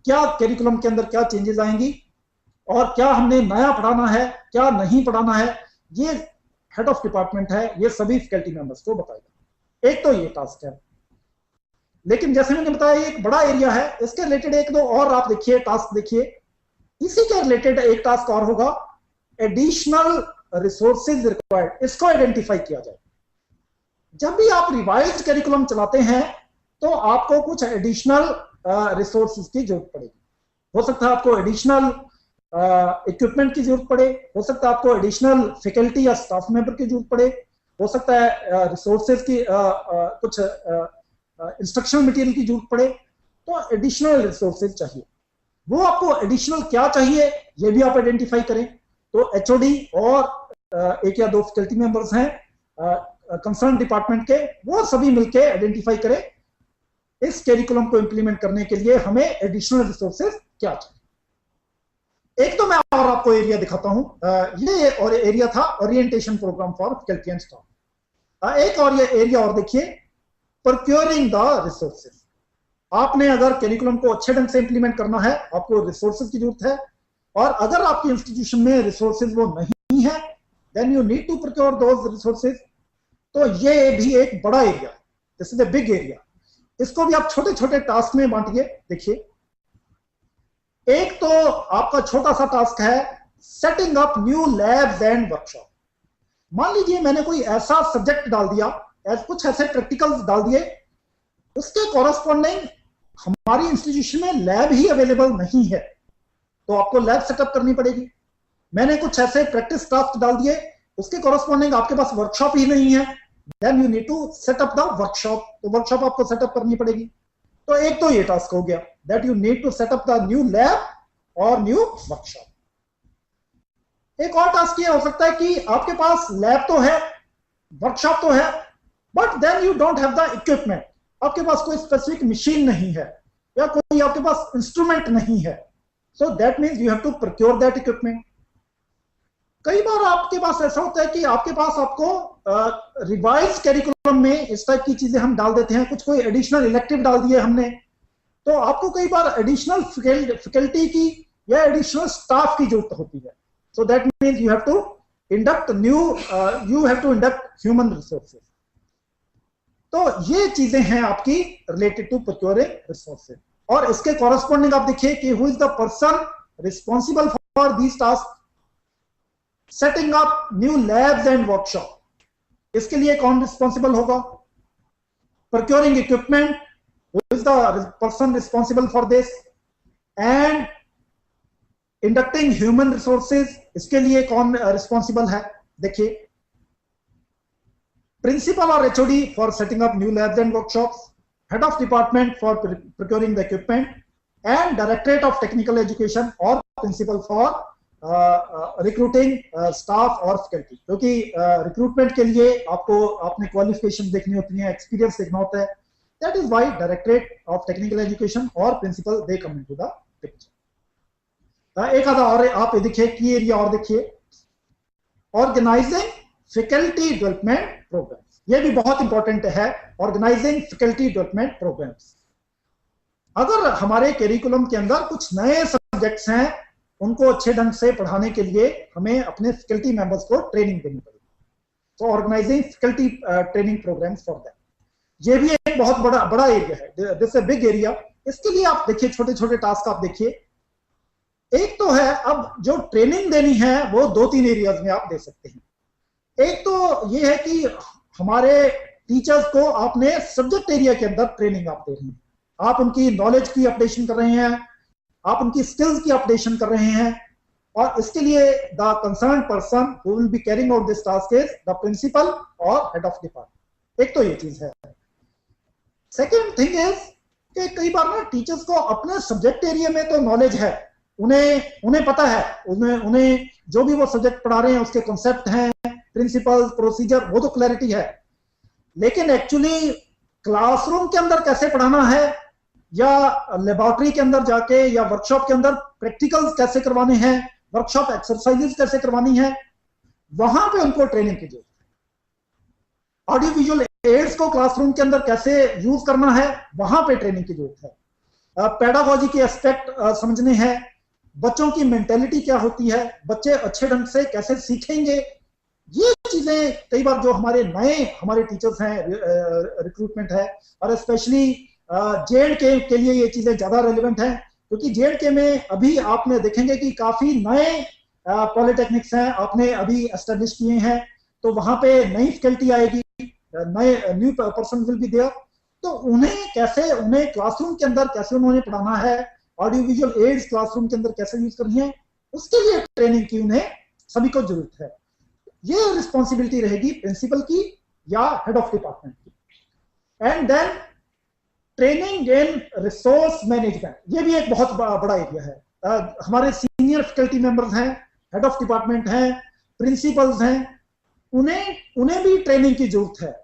क्या कैरिकुलम के अंदर क्या चेंजेस आएंगी और क्या हमने नया पढ़ाना है, क्या नहीं पढ़ाना है। ये हेड ऑफ डिपार्टमेंट है, ये सभी फैकल्टी मेंबर्स को बताएगा। एक तो ये टास्क है, लेकिन जैसे मैंने बताया एक बड़ा एरिया है, इसके रिलेटेड एक दो और आप देखिए टास्क देखिए। इसी के रिलेटेड एक टास्क और होगा, एडिशनल रिसोर्सेज रिक्वायर्ड, इसको आइडेंटिफाई किया जाए। जब भी आप रिवाइज्ड कैरिकुलम चलाते हैं तो आपको कुछ एडिशनल रिसोर्सेज की जरूरत पड़ेगी। हो सकता है आपको एडिशनल इक्विपमेंट की जरूरत पड़े, हो सकता है आपको एडिशनल फैकल्टी या स्टाफ मेंबर की जरूरत पड़े, हो सकता है रिसोर्सेज की कुछ इंस्ट्रक्शनल मटेरियल की जरूरत पड़े, तो एडिशनल रिसोर्सेज चाहिए। वो आपको एडिशनल क्या चाहिए ये भी आप आइडेंटिफाई करें। तो एचओडी और एक या दो फैकल्टी मेंबर्स हैं कंसर्न डिपार्टमेंट के, वो सभी मिलके आइडेंटिफाई करें इस कैरिकुलम को इंप्लीमेंट करने के लिए हमें एडिशनल रिसोर्सेज क्या चाहिए। एक तो मैं और आपको एरिया दिखाता हूं, ये और एरिया था orientation program for faculty and staff. एक और ये एरिया और देखिए, प्रोक्योरिंग द रिसोर्सेज। आपने अगर कैरिकुलम को अच्छे ढंग से इंप्लीमेंट करना है, आपको रिसोर्सेज की जरूरत है, और अगर आपकी इंस्टीट्यूशन में रिसोर्सेज वो नहीं है, then you need to procure those resources. तो ये भी एक बड़ा area, this is a big area. इसको भी आप छोटे छोटे टास्क में बांटिए। देखिए, एक तो आपका छोटा सा टास्क है setting up new labs and workshop. मान लीजिए मैंने कोई ऐसा सब्जेक्ट डाल दिया, कुछ ऐसे प्रैक्टिकल्स डाल दिए, उसके कॉरस्पॉन्डिंग हमारी इंस्टीट्यूशन में लैब ही अवेलेबल नहीं है, तो आपको लैब सेटअप करनी पड़ेगी। मैंने कुछ ऐसे प्रैक्टिस टास्क डाल दिए, उसके कॉरस्पॉन्डिंग आपके पास वर्कशॉप ही नहीं है, then you need to set up the workshop, तो वर्कशॉप आपको सेटअप करनी पड़ेगी। तो एक तो ये टास्क हो गया, that you need to set up the new lab और न्यू वर्कशॉप। एक और टास्क ये हो सकता है कि आपके पास लैब तो है, वर्कशॉप तो है, but then you don't have the equipment. आपके पास कोई स्पेसिफिक मशीन नहीं है या कोई आपके पास इंस्ट्रूमेंट नहीं है, so that means you have to procure that equipment. कई बार आपके पास ऐसा होता है कि आपके पास आपको रिवाइज कैरिकुलम में इस टाइप की चीजें हम डाल देते हैं, कुछ कोई एडिशनल इलेक्टिव डाल दिए हमने, तो आपको कई बार एडिशनल फैकल्टी की या एडिशनल स्टाफ की जरूरत होती है। So that means you have to induct human resources. तो ये चीजें हैं आपकी रिलेटेड टू प्रोक्योरिंग रिसोर्सेज। और इसके कॉरेस्पॉन्डिंग आप देखिए कि who is the person responsible for these task, setting up new labs and workshop, इसके लिए कौन रिस्पॉन्सिबल होगा? Procuring equipment, who is the person responsible for this, and inducting human resources, इसके लिए कौन रिस्पॉन्सिबल है? देखिए, principal or HOD for setting up new labs and workshops, head of department for procuring the equipment, and directorate of technical education or principal for recruiting staff or faculty। क्योंकि recruitment के लिए आपको अपने qualification देखनी होती है, experience देखना होता है। That is why directorate of technical education or principal they come into the picture। एक आधा और आप देखिए, की एरिया और देखिए, ऑर्गेनाइजिंग फैकल्टी डेवलपमेंट प्रोग्राम्स, ये भी बहुत इंपॉर्टेंट है, ऑर्गेनाइजिंग फैकल्टी डेवलपमेंट प्रोग्राम्स। अगर हमारे करिकुलम के अंदर कुछ नए सब्जेक्ट्स हैं, उनको अच्छे ढंग से पढ़ाने के लिए हमें अपने फैकल्टी मेंबर्स को ट्रेनिंग देनी पड़ेगी। तो organizing faculty training programs for that, ये भी एक बहुत बड़ा एरिया है, दिस ए बिग एरिया। इसके लिए आप देखिए छोटे छोटे टास्क आप देखिए। एक तो है, अब जो ट्रेनिंग देनी है वो 2-3 एरियाज में आप दे सकते हैं। एक तो ये है कि हमारे टीचर्स को आपने सब्जेक्ट एरिया के अंदर ट्रेनिंग आप दे रहे हैं, आप उनकी नॉलेज की अपडेशन कर रहे हैं, आप उनकी स्किल्स की अपडेशन कर रहे हैं, और इसके लिए the concern person who will be carrying out this task is the principal और हेड ऑफ डिपार्टमेंट। एक तो ये चीज है। सेकेंड थिंग इज कि कई बार ना टीचर्स को अपने सब्जेक्ट एरिया में तो नॉलेज है, उन्हें पता है, उन्हें जो भी वो सब्जेक्ट पढ़ा रहे हैं उसके कॉन्सेप्ट हैं, प्रिंसिपल, प्रोसीजर, वो तो क्लैरिटी है, लेकिन एक्चुअली क्लासरूम के अंदर कैसे पढ़ाना है, या लेबोरेटरी के अंदर जाके या वर्कशॉप के अंदर प्रैक्टिकल्स कैसे करवाने हैं, वर्कशॉप एक्सरसाइजेस कैसे करवानी है, वहां पे उनको ट्रेनिंग की जरूरत है। ऑडियो विजुअल एड्स को क्लासरूम के अंदर कैसे यूज करना है, वहां पे ट्रेनिंग की जरूरत है। पेडागोजी के एस्पेक्ट समझने हैं, बच्चों की मेंटेलिटी क्या होती है, बच्चे अच्छे ढंग से कैसे सीखेंगे, ये चीजें कई बार जो हमारे टीचर्स हैं, रिक्रूटमेंट है, और स्पेशली JNK के लिए ये चीजें ज्यादा रेलिवेंट हैं, क्योंकि JNK में अभी आपने देखेंगे कि काफी नए पॉलिटेक्निक्स हैं, आपने अभी एस्टेब्लिश किए हैं, तो वहां पे नई फैकल्टी आएगी, new person will be there, तो उन्हें क्लासरूम के अंदर कैसे उन्होंने पढ़ाना है, ऑडियो विजुअल एड्स क्लासरूम के अंदर कैसे यूज करनी है, उसके लिए ट्रेनिंग की उन्हें सभी को जरूरत है। ये रिस्पॉन्सिबिलिटी रहेगी प्रिंसिपल की या हेड ऑफ डिपार्टमेंट की। And then training in resource management, ये भी एक बहुत बड़ा एरिया है। हमारे सीनियर फैकल्टी मेंबर्स हैं, हेड ऑफ डिपार्टमेंट हैं, प्रिंसिपल्स हैं, उन्हें भी ट्रेनिंग की जरूरत है।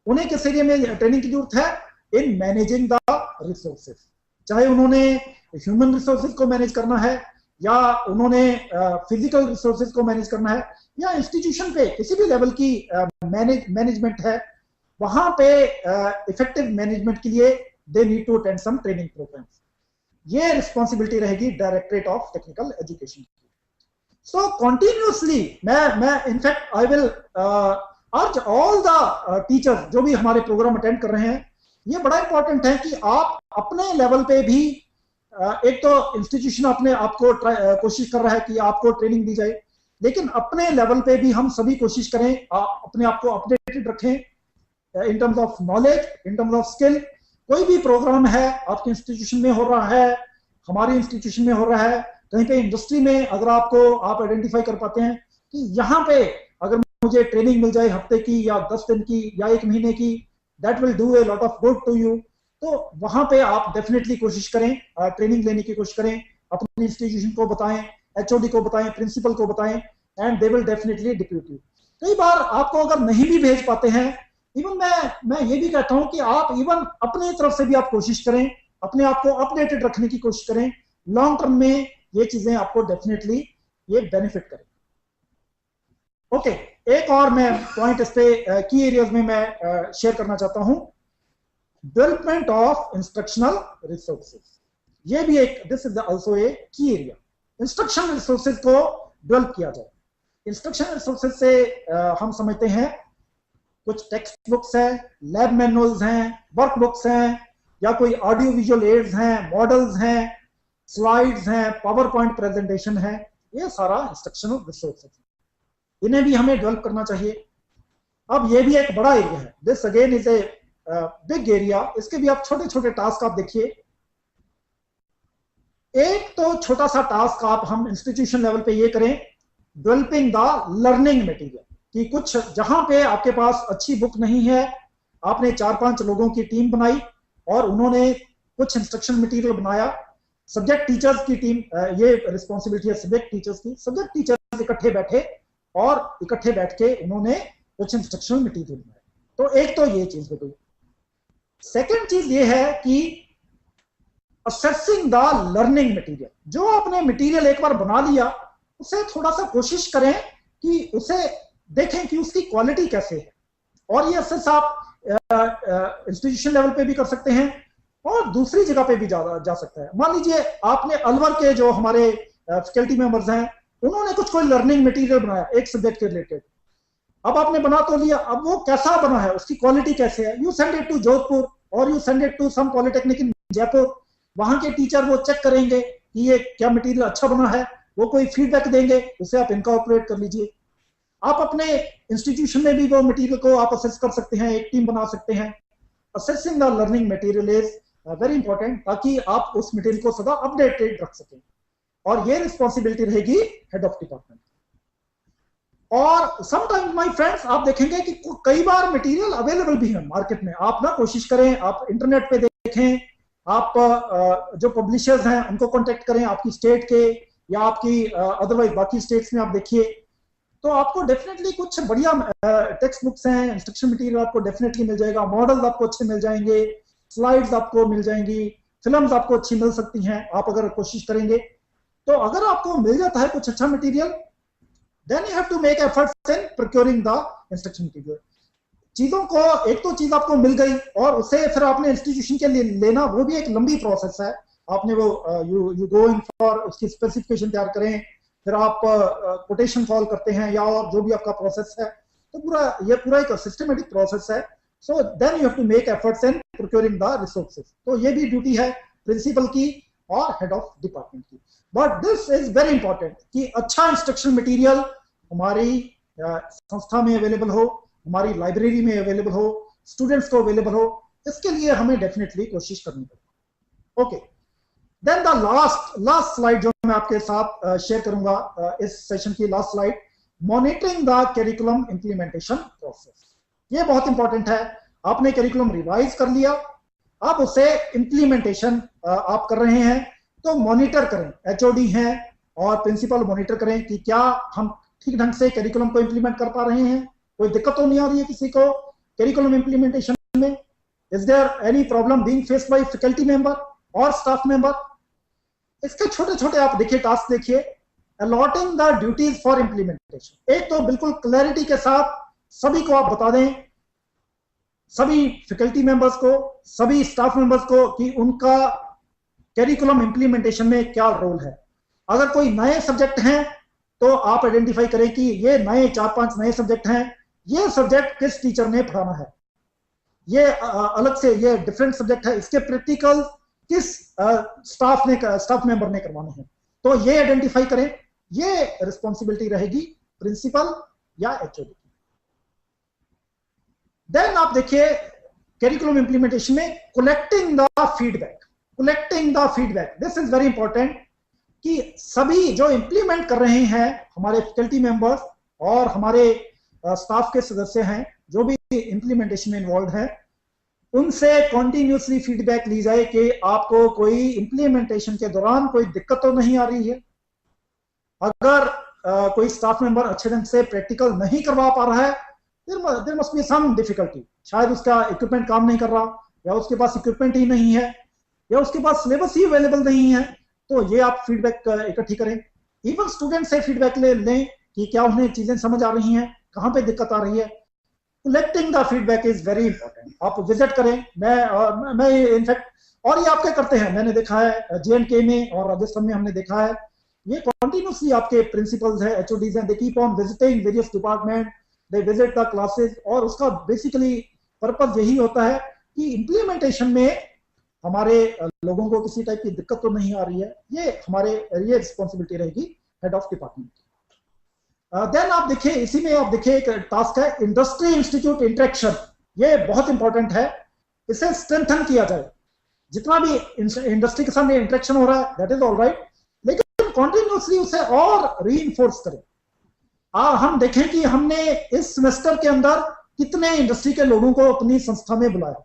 उन्हें किस एरिया में ट्रेनिंग की जरूरत है? इन मैनेजिंग द रिसोर्सेज, चाहे उन्होंने ह्यूमन रिसोर्सेज को मैनेज करना है, या उन्होंने फिजिकल रिसोर्सेज को मैनेज करना है, या इंस्टीट्यूशन पे किसी भी लेवल की मैनेजमेंट है, वहां पे इफेक्टिव मैनेजमेंट के लिए they need to attend some training programs. ये रिस्पॉन्सिबिलिटी रहेगी डायरेक्टरेट ऑफ टेक्निकल एजुकेशन की। सो कॉन्टिन्यूसली मैं in fact I will urge all the teachers जो भी हमारे प्रोग्राम अटेंड कर रहे हैं, ये बड़ा इंपॉर्टेंट है कि आप अपने लेवल पे भी एक तो इंस्टीट्यूशन अपने आपको कोशिश कर रहा है कि आपको ट्रेनिंग दी जाए, लेकिन अपने लेवल पे भी हम सभी कोशिश करें अपने आप को अपडेटेड रखें in terms of knowledge, in terms of skill. कोई भी प्रोग्राम है आपके इंस्टीट्यूशन में हो रहा है, हमारे इंस्टीट्यूशन में हो रहा है, कहीं पे इंडस्ट्री में अगर आप आइडेंटिफाई कर पाते हैं कि यहाँ पे अगर मुझे ट्रेनिंग मिल जाए हफ्ते की या 10 दिन की या 1 महीने की, that will do a lot of good to you, तो वहां पे आप डेफिनेटली कोशिश करें, ट्रेनिंग लेने की कोशिश करें, अपने इंस्टीट्यूशन को बताएं, HOD को बताएं, प्रिंसिपल को बताएं, and they will definitely depute you. कई बार आपको अगर नहीं भी भेज पाते हैं, इवन मैं ये भी कहता हूं कि आप इवन अपने तरफ से भी आप कोशिश करें, अपने आप को अपडेटेड रखने की कोशिश करें। लॉन्ग टर्म में ये चीजें आपको डेफिनेटली ये बेनिफिट करें। ओके, एक और मैं पॉइंट इस पे की एरियाज में मैं शेयर करना चाहता हूं, डेवलपमेंट ऑफ इंस्ट्रक्शनल रिसोर्सेज। ये भी एक, दिस इज आल्सो ए की एरिया। इंस्ट्रक्शनल रिसोर्सेज को डेवलप किया जाए। इंस्ट्रक्शनल रिसोर्सेज से हम समझते हैं कुछ टेक्स्ट बुक्स हैं, लैब मैनुअल्स हैं, वर्क बुक्स हैं, या कोई ऑडियो विजुअल एड्स हैं, मॉडल्स हैं, स्लाइड्स हैं, पावर पॉइंट प्रेजेंटेशन है, ये सारा इंस्ट्रक्शनल रिसोर्सेज है, इन्हें भी हमें डेवलप करना चाहिए। अब ये भी एक बड़ा एरिया है, this again is a big area. इसके भी आप छोटे छोटे टास्क आप देखिए। एक तो छोटा सा टास्क आप हम इंस्टीट्यूशन लेवल पे ये करें, डेवलपिंग द लर्निंग मटेरियल, कि कुछ जहां पे आपके पास अच्छी बुक नहीं है, आपने 4-5 लोगों की टीम बनाई और उन्होंने कुछ इंस्ट्रक्शन मटेरियल बनाया। सब्जेक्ट टीचर्स की टीम, ये रिस्पॉन्सिबिलिटी है सब्जेक्ट टीचर्स की। सब्जेक्ट टीचर्स इकट्ठे बैठे और इकट्ठे बैठ के उन्होंने कुछ इंस्ट्रक्शनल मटेरियल बनाया। तो एक तो ये चीज हो गई। सेकेंड चीज ये है कि असेसिंग द लर्निंग मटेरियल। जो आपने मटेरियल एक बार बना लिया, उसे थोड़ा सा कोशिश करें कि उसे देखें कि उसकी क्वालिटी कैसे है। और ये असेस आप इंस्टीट्यूशन लेवल पे भी कर सकते हैं और दूसरी जगह पे भी जा सकता है। मान लीजिए आपने अलवर के जो हमारे फैकल्टी मेंबर्स हैं, उन्होंने कुछ कोई लर्निंग मटेरियल बनाया एक सब्जेक्ट के रिलेटेड। अब आपने बना तो लिया, अब वो कैसा बना है, उसकी क्वालिटी कैसे है, you send it to Jodhpur और you send it to some polytechnic in Jaipur. वहां के टीचर वो चेक करेंगे कि ये क्या मटेरियल अच्छा बना है, वो कोई फीडबैक देंगे, उसे आप इनकॉर्पोरेट कर लीजिए। आप अपने इंस्टीट्यूशन में भी वो मटेरियल को आप असेस कर सकते हैं, एक टीम बना सकते हैं। Assessing the learning material is very important, ताकि आप उस मटेरियल को सदा अपडेटेड रख सकें। और ये रिस्पॉन्सिबिलिटी रहेगी हेड ऑफ डिपार्टमेंट। और समटाइम्स माय फ्रेंड्स, आप देखेंगे कि कई बार मटेरियल अवेलेबल भी है मार्केट में। आप ना कोशिश करें, आप इंटरनेट पे देखें, आप जो पब्लिशर्स हैं उनको कांटेक्ट करें, आपकी स्टेट के या आपकी अदरवाइज बाकी स्टेट्स में आप देखिए, तो आपको डेफिनेटली कुछ बढ़िया टेक्स्ट बुक्स हैं, इंस्ट्रक्शन मटेरियल आपको डेफिनेटली मिल जाएगा, मॉडल्स आपको अच्छे मिल जाएंगे, स्लाइड्स आपको मिल जाएंगी, फिल्म्स आपको अच्छी मिल सकती हैं, आप अगर कोशिश करेंगे। तो अगर आपको मिल जाता है कुछ अच्छा material, then you have to make efforts in procuring the instruction material। चीजों को, एक तो चीज आपको मिल गई और उसे फिर आपने इंस्टीट्यूशन के लिए लेना, वो भी एक लंबी प्रोसेस है। आपने वो यू गो इन फॉर, उसकी स्पेसिफिकेशन तैयार करें, फिर आप कोटेशन फॉल करते हैं, या जो भी आपका प्रोसेस है, तो ये पूरा एक सिस्टमेटिक प्रोसेस है। So then you have to make efforts in procuring the resources. तो ये भी ड्यूटी है प्रिंसिपल की और हेड ऑफ डिपार्टमेंट की। But this is very important कि अच्छा इंस्ट्रक्शन मटेरियल हमारी संस्था में अवेलेबल हो, हमारी लाइब्रेरी में अवेलेबल हो, स्टूडेंट्स को अवेलेबल हो। इसके लिए हमें डेफिनेटली कोशिश करनी पड़ेगी। Okay, then the last slide जो मैं आपके साथ शेयर करूंगा, इस सेशन की last slide, monitoring the curriculum implementation process. ये बहुत इंपॉर्टेंट है। आपने करिकुलम रिवाइज कर लिया, अब उसे इंप्लीमेंटेशन आप कर रहे हैं, तो मॉनिटर करें, एचओडी हैं और प्रिंसिपल मॉनिटर करें कि क्या हम ठीक ढंग से करिकुलम को इंप्लीमेंट कर पा रहे हैं, कोई दिक्कत तो नहीं आ रही है किसी को करिकुलम इंप्लीमेंटेशन में। Is there any problem being faced by faculty member और स्टाफ मेंबर। इसके छोटे छोटे आप देखिए टास्क देखिए, allotting the duties for implementation. एक तो बिल्कुल क्लैरिटी के साथ सभी को आप बता दें, सभी फैकल्टी मेंबर्स को, सभी स्टाफ मेंबर्स को, कि उनका करिकुलम इंप्लीमेंटेशन में क्या रोल है। अगर कोई नए सब्जेक्ट हैं तो आप आइडेंटिफाई करें कि ये नए 4-5 नए सब्जेक्ट हैं, ये सब्जेक्ट किस टीचर ने पढ़ाना है, ये अलग से ये डिफरेंट सब्जेक्ट है, इसके प्रैक्टिकल किस स्टाफ मेंबर ने करवाने हैं, तो ये आइडेंटिफाई करें। ये रिस्पॉन्सिबिलिटी रहेगी प्रिंसिपल या एचओडी की। देन आप देखिए करिकुलम इंप्लीमेंटेशन में collecting the feedback, this is very important, कि सभी जो इंप्लीमेंट कर रहे हैं, हमारे फैकल्टी मेंबर्स और हमारे स्टाफ के सदस्य हैं, जो भी इंप्लीमेंटेशन में इन्वॉल्व हैं, उनसे कॉन्टिन्यूसली फीडबैक ली जाए कि आपको कोई इंप्लीमेंटेशन के दौरान कोई दिक्कत तो नहीं आ रही है। अगर कोई स्टाफ मेंबर अच्छे ढंग से प्रैक्टिकल नहीं करवा पा रहा है, there must be some difficulty. शायद उसका इक्विपमेंट काम नहीं कर रहा, या उसके पास इक्विपमेंट ही नहीं है, या उसके पास सिलेबस ही अवेलेबल नहीं है। तो ये आप फीडबैक इकट्ठी करें। इवन स्टूडेंट से फीडबैक लें कि क्या उन्हें चीजें समझ आ रही हैं, कहाँ पे दिक्कत आ रही है। Collecting the feedback is very important. आप विजिट करें, मैं इनफैक्ट, और ये आपके करते हैं, मैंने देखा है JNK में और राजस्थान में हमने देखा है, ये कॉन्टिन्यूसली आपके प्रिंसिपल्स हैं, HODs हैं, they keep on visiting various department, they visit the classes, और उसका बेसिकली पर्पस यही होता है कि इम्प्लीमेंटेशन में हमारे लोगों को किसी टाइप की दिक्कत तो नहीं आ रही है। ये ये रिस्पॉन्सिबिलिटी रहेगी हेड ऑफ डिपार्टमेंट की। देन आप देखिए, इसी में आप देखिए एक टास्क है इंडस्ट्री इंस्टीट्यूट इंटरेक्शन। ये बहुत इंपॉर्टेंट है, इसे स्ट्रेंथन किया जाए। जितना भी इंडस्ट्री के सामने इंटरेक्शन हो रहा है दैट इज ऑल राइट, लेकिन कॉन्टिन्यूसली उसे और रीइंफोर्स करें। हम देखें कि हमने इस सेमेस्टर के अंदर कितने इंडस्ट्री के लोगों को अपनी संस्था में बुलाया,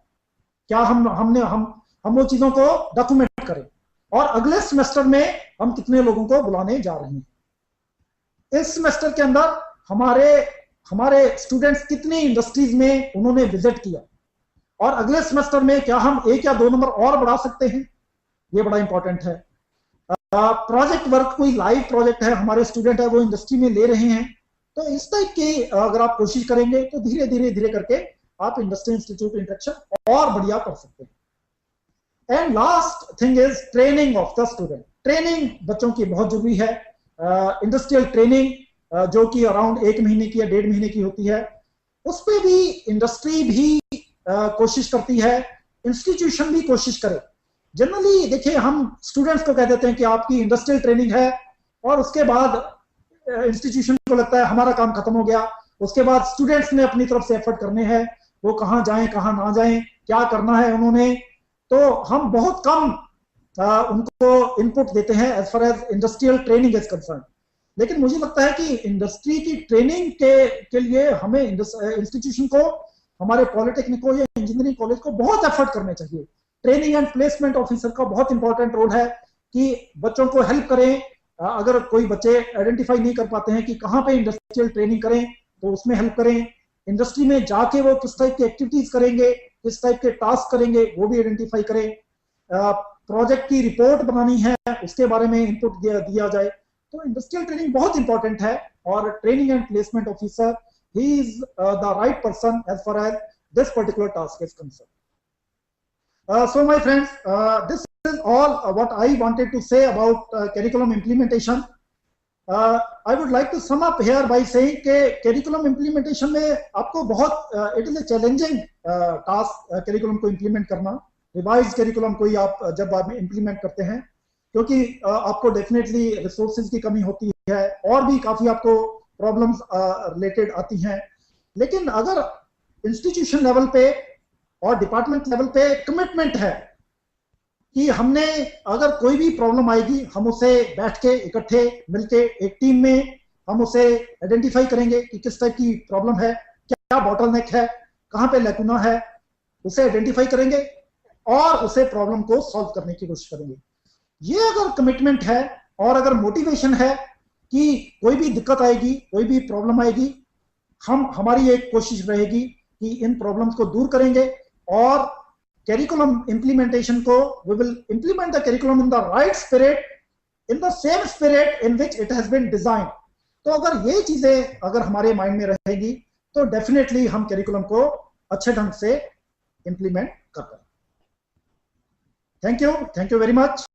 क्या हम वो चीजों को डॉक्यूमेंट करें, और अगले सेमेस्टर में हम कितने लोगों को बुलाने जा रहे हैं। इस सेमेस्टर के अंदर हमारे स्टूडेंट्स कितनी इंडस्ट्रीज में उन्होंने विजिट किया, और अगले सेमेस्टर में क्या हम 1 या 2 नंबर और बढ़ा सकते हैं, ये बड़ा इंपॉर्टेंट है। प्रोजेक्ट वर्क, कोई लाइव प्रोजेक्ट है, हमारे स्टूडेंट है वो इंडस्ट्री में ले रहे हैं, तो इस टाइप की अगर आप कोशिश करेंगे तो धीरे धीरे करके आप इंडस्ट्री इंस्टीट्यूट इंटरेक्शन और बढ़िया कर सकते हैं। And last thing is training of the student. Training बच्चों की बहुत जरूरी है। इंडस्ट्रियल ट्रेनिंग जो कि अराउंड 1 महीने की या 1.5 महीने की होती है, उस पर भी इंडस्ट्री भी कोशिश करती है, इंस्टीट्यूशन भी कोशिश करे। जनरली देखिए, हम स्टूडेंट्स को कह देते हैं कि आपकी इंडस्ट्रियल ट्रेनिंग है, और उसके बाद इंस्टीट्यूशन को लगता है हमारा काम खत्म हो गया। उसके बाद स्टूडेंट्स ने अपनी तरफ से एफर्ट करने हैं, वो कहाँ जाएं कहाँ ना जाएं, क्या करना है उन्होंने, तो हम बहुत कम उनको इनपुट देते हैं as far as industrial training is concern. लेकिन मुझे लगता है कि इंडस्ट्री की ट्रेनिंग के लिए हमें इंस्टीट्यूशन को, हमारे पॉलिटेक्निक को या इंजीनियरिंग कॉलेज को बहुत एफर्ट करने चाहिए। ट्रेनिंग एंड प्लेसमेंट ऑफिसर का बहुत इंपॉर्टेंट रोल है कि बच्चों को हेल्प करें। अगर कोई बच्चे आइडेंटिफाई नहीं कर पाते हैं कि कहाँ पे इंडस्ट्रियल ट्रेनिंग करें, तो उसमें हेल्प करें। इंडस्ट्री में जाके वो किस टाइप की एक्टिविटीज करेंगे, किस टाइप के टास्क करेंगे, वो भी आइडेंटिफाई करें। प्रोजेक्ट की रिपोर्ट बनानी है, उसके बारे में इनपुट दिया जाए। तो इंडस्ट्रियल ट्रेनिंग बहुत इंपॉर्टेंट है, और training and placement officer he is the right person as far as this particular task is concern. So my friends, this is all what I wanted to say about curriculum implementation. I would like to sum up here by saying कि curriculum implementation में आपको बहुत it is a challenging task curriculum को implement करना। revised curriculum कोई आप जब आप implement करते हैं, क्योंकि आपको definitely resources की कमी होती है, और भी काफी आपको problems related आती हैं। लेकिन अगर institution level पे और डिपार्टमेंट लेवल पे कमिटमेंट है कि हमने, अगर कोई भी प्रॉब्लम आएगी, हम उसे बैठ के इकट्ठे मिलके एक टीम में हम उसे आइडेंटिफाई करेंगे कि किस टाइप की प्रॉब्लम है, क्या बॉटलनेक है, कहाँ पे लैकुना है, उसे आइडेंटिफाई करेंगे और उसे प्रॉब्लम को सॉल्व करने की कोशिश करेंगे। ये अगर कमिटमेंट है और अगर मोटिवेशन है कि कोई भी दिक्कत आएगी, कोई भी प्रॉब्लम आएगी, हमारी एक कोशिश रहेगी कि इन प्रॉब्लम्स को दूर करेंगे, और करिकुलम इंप्लीमेंटेशन को, we will implement the curriculum in the right spirit, in the same spirit in which it has been design. तो अगर ये चीजें अगर हमारे माइंड में रहेगी तो डेफिनेटली हम करिकुलम को अच्छे ढंग से इंप्लीमेंट कर पाएंगे। Thank you very much.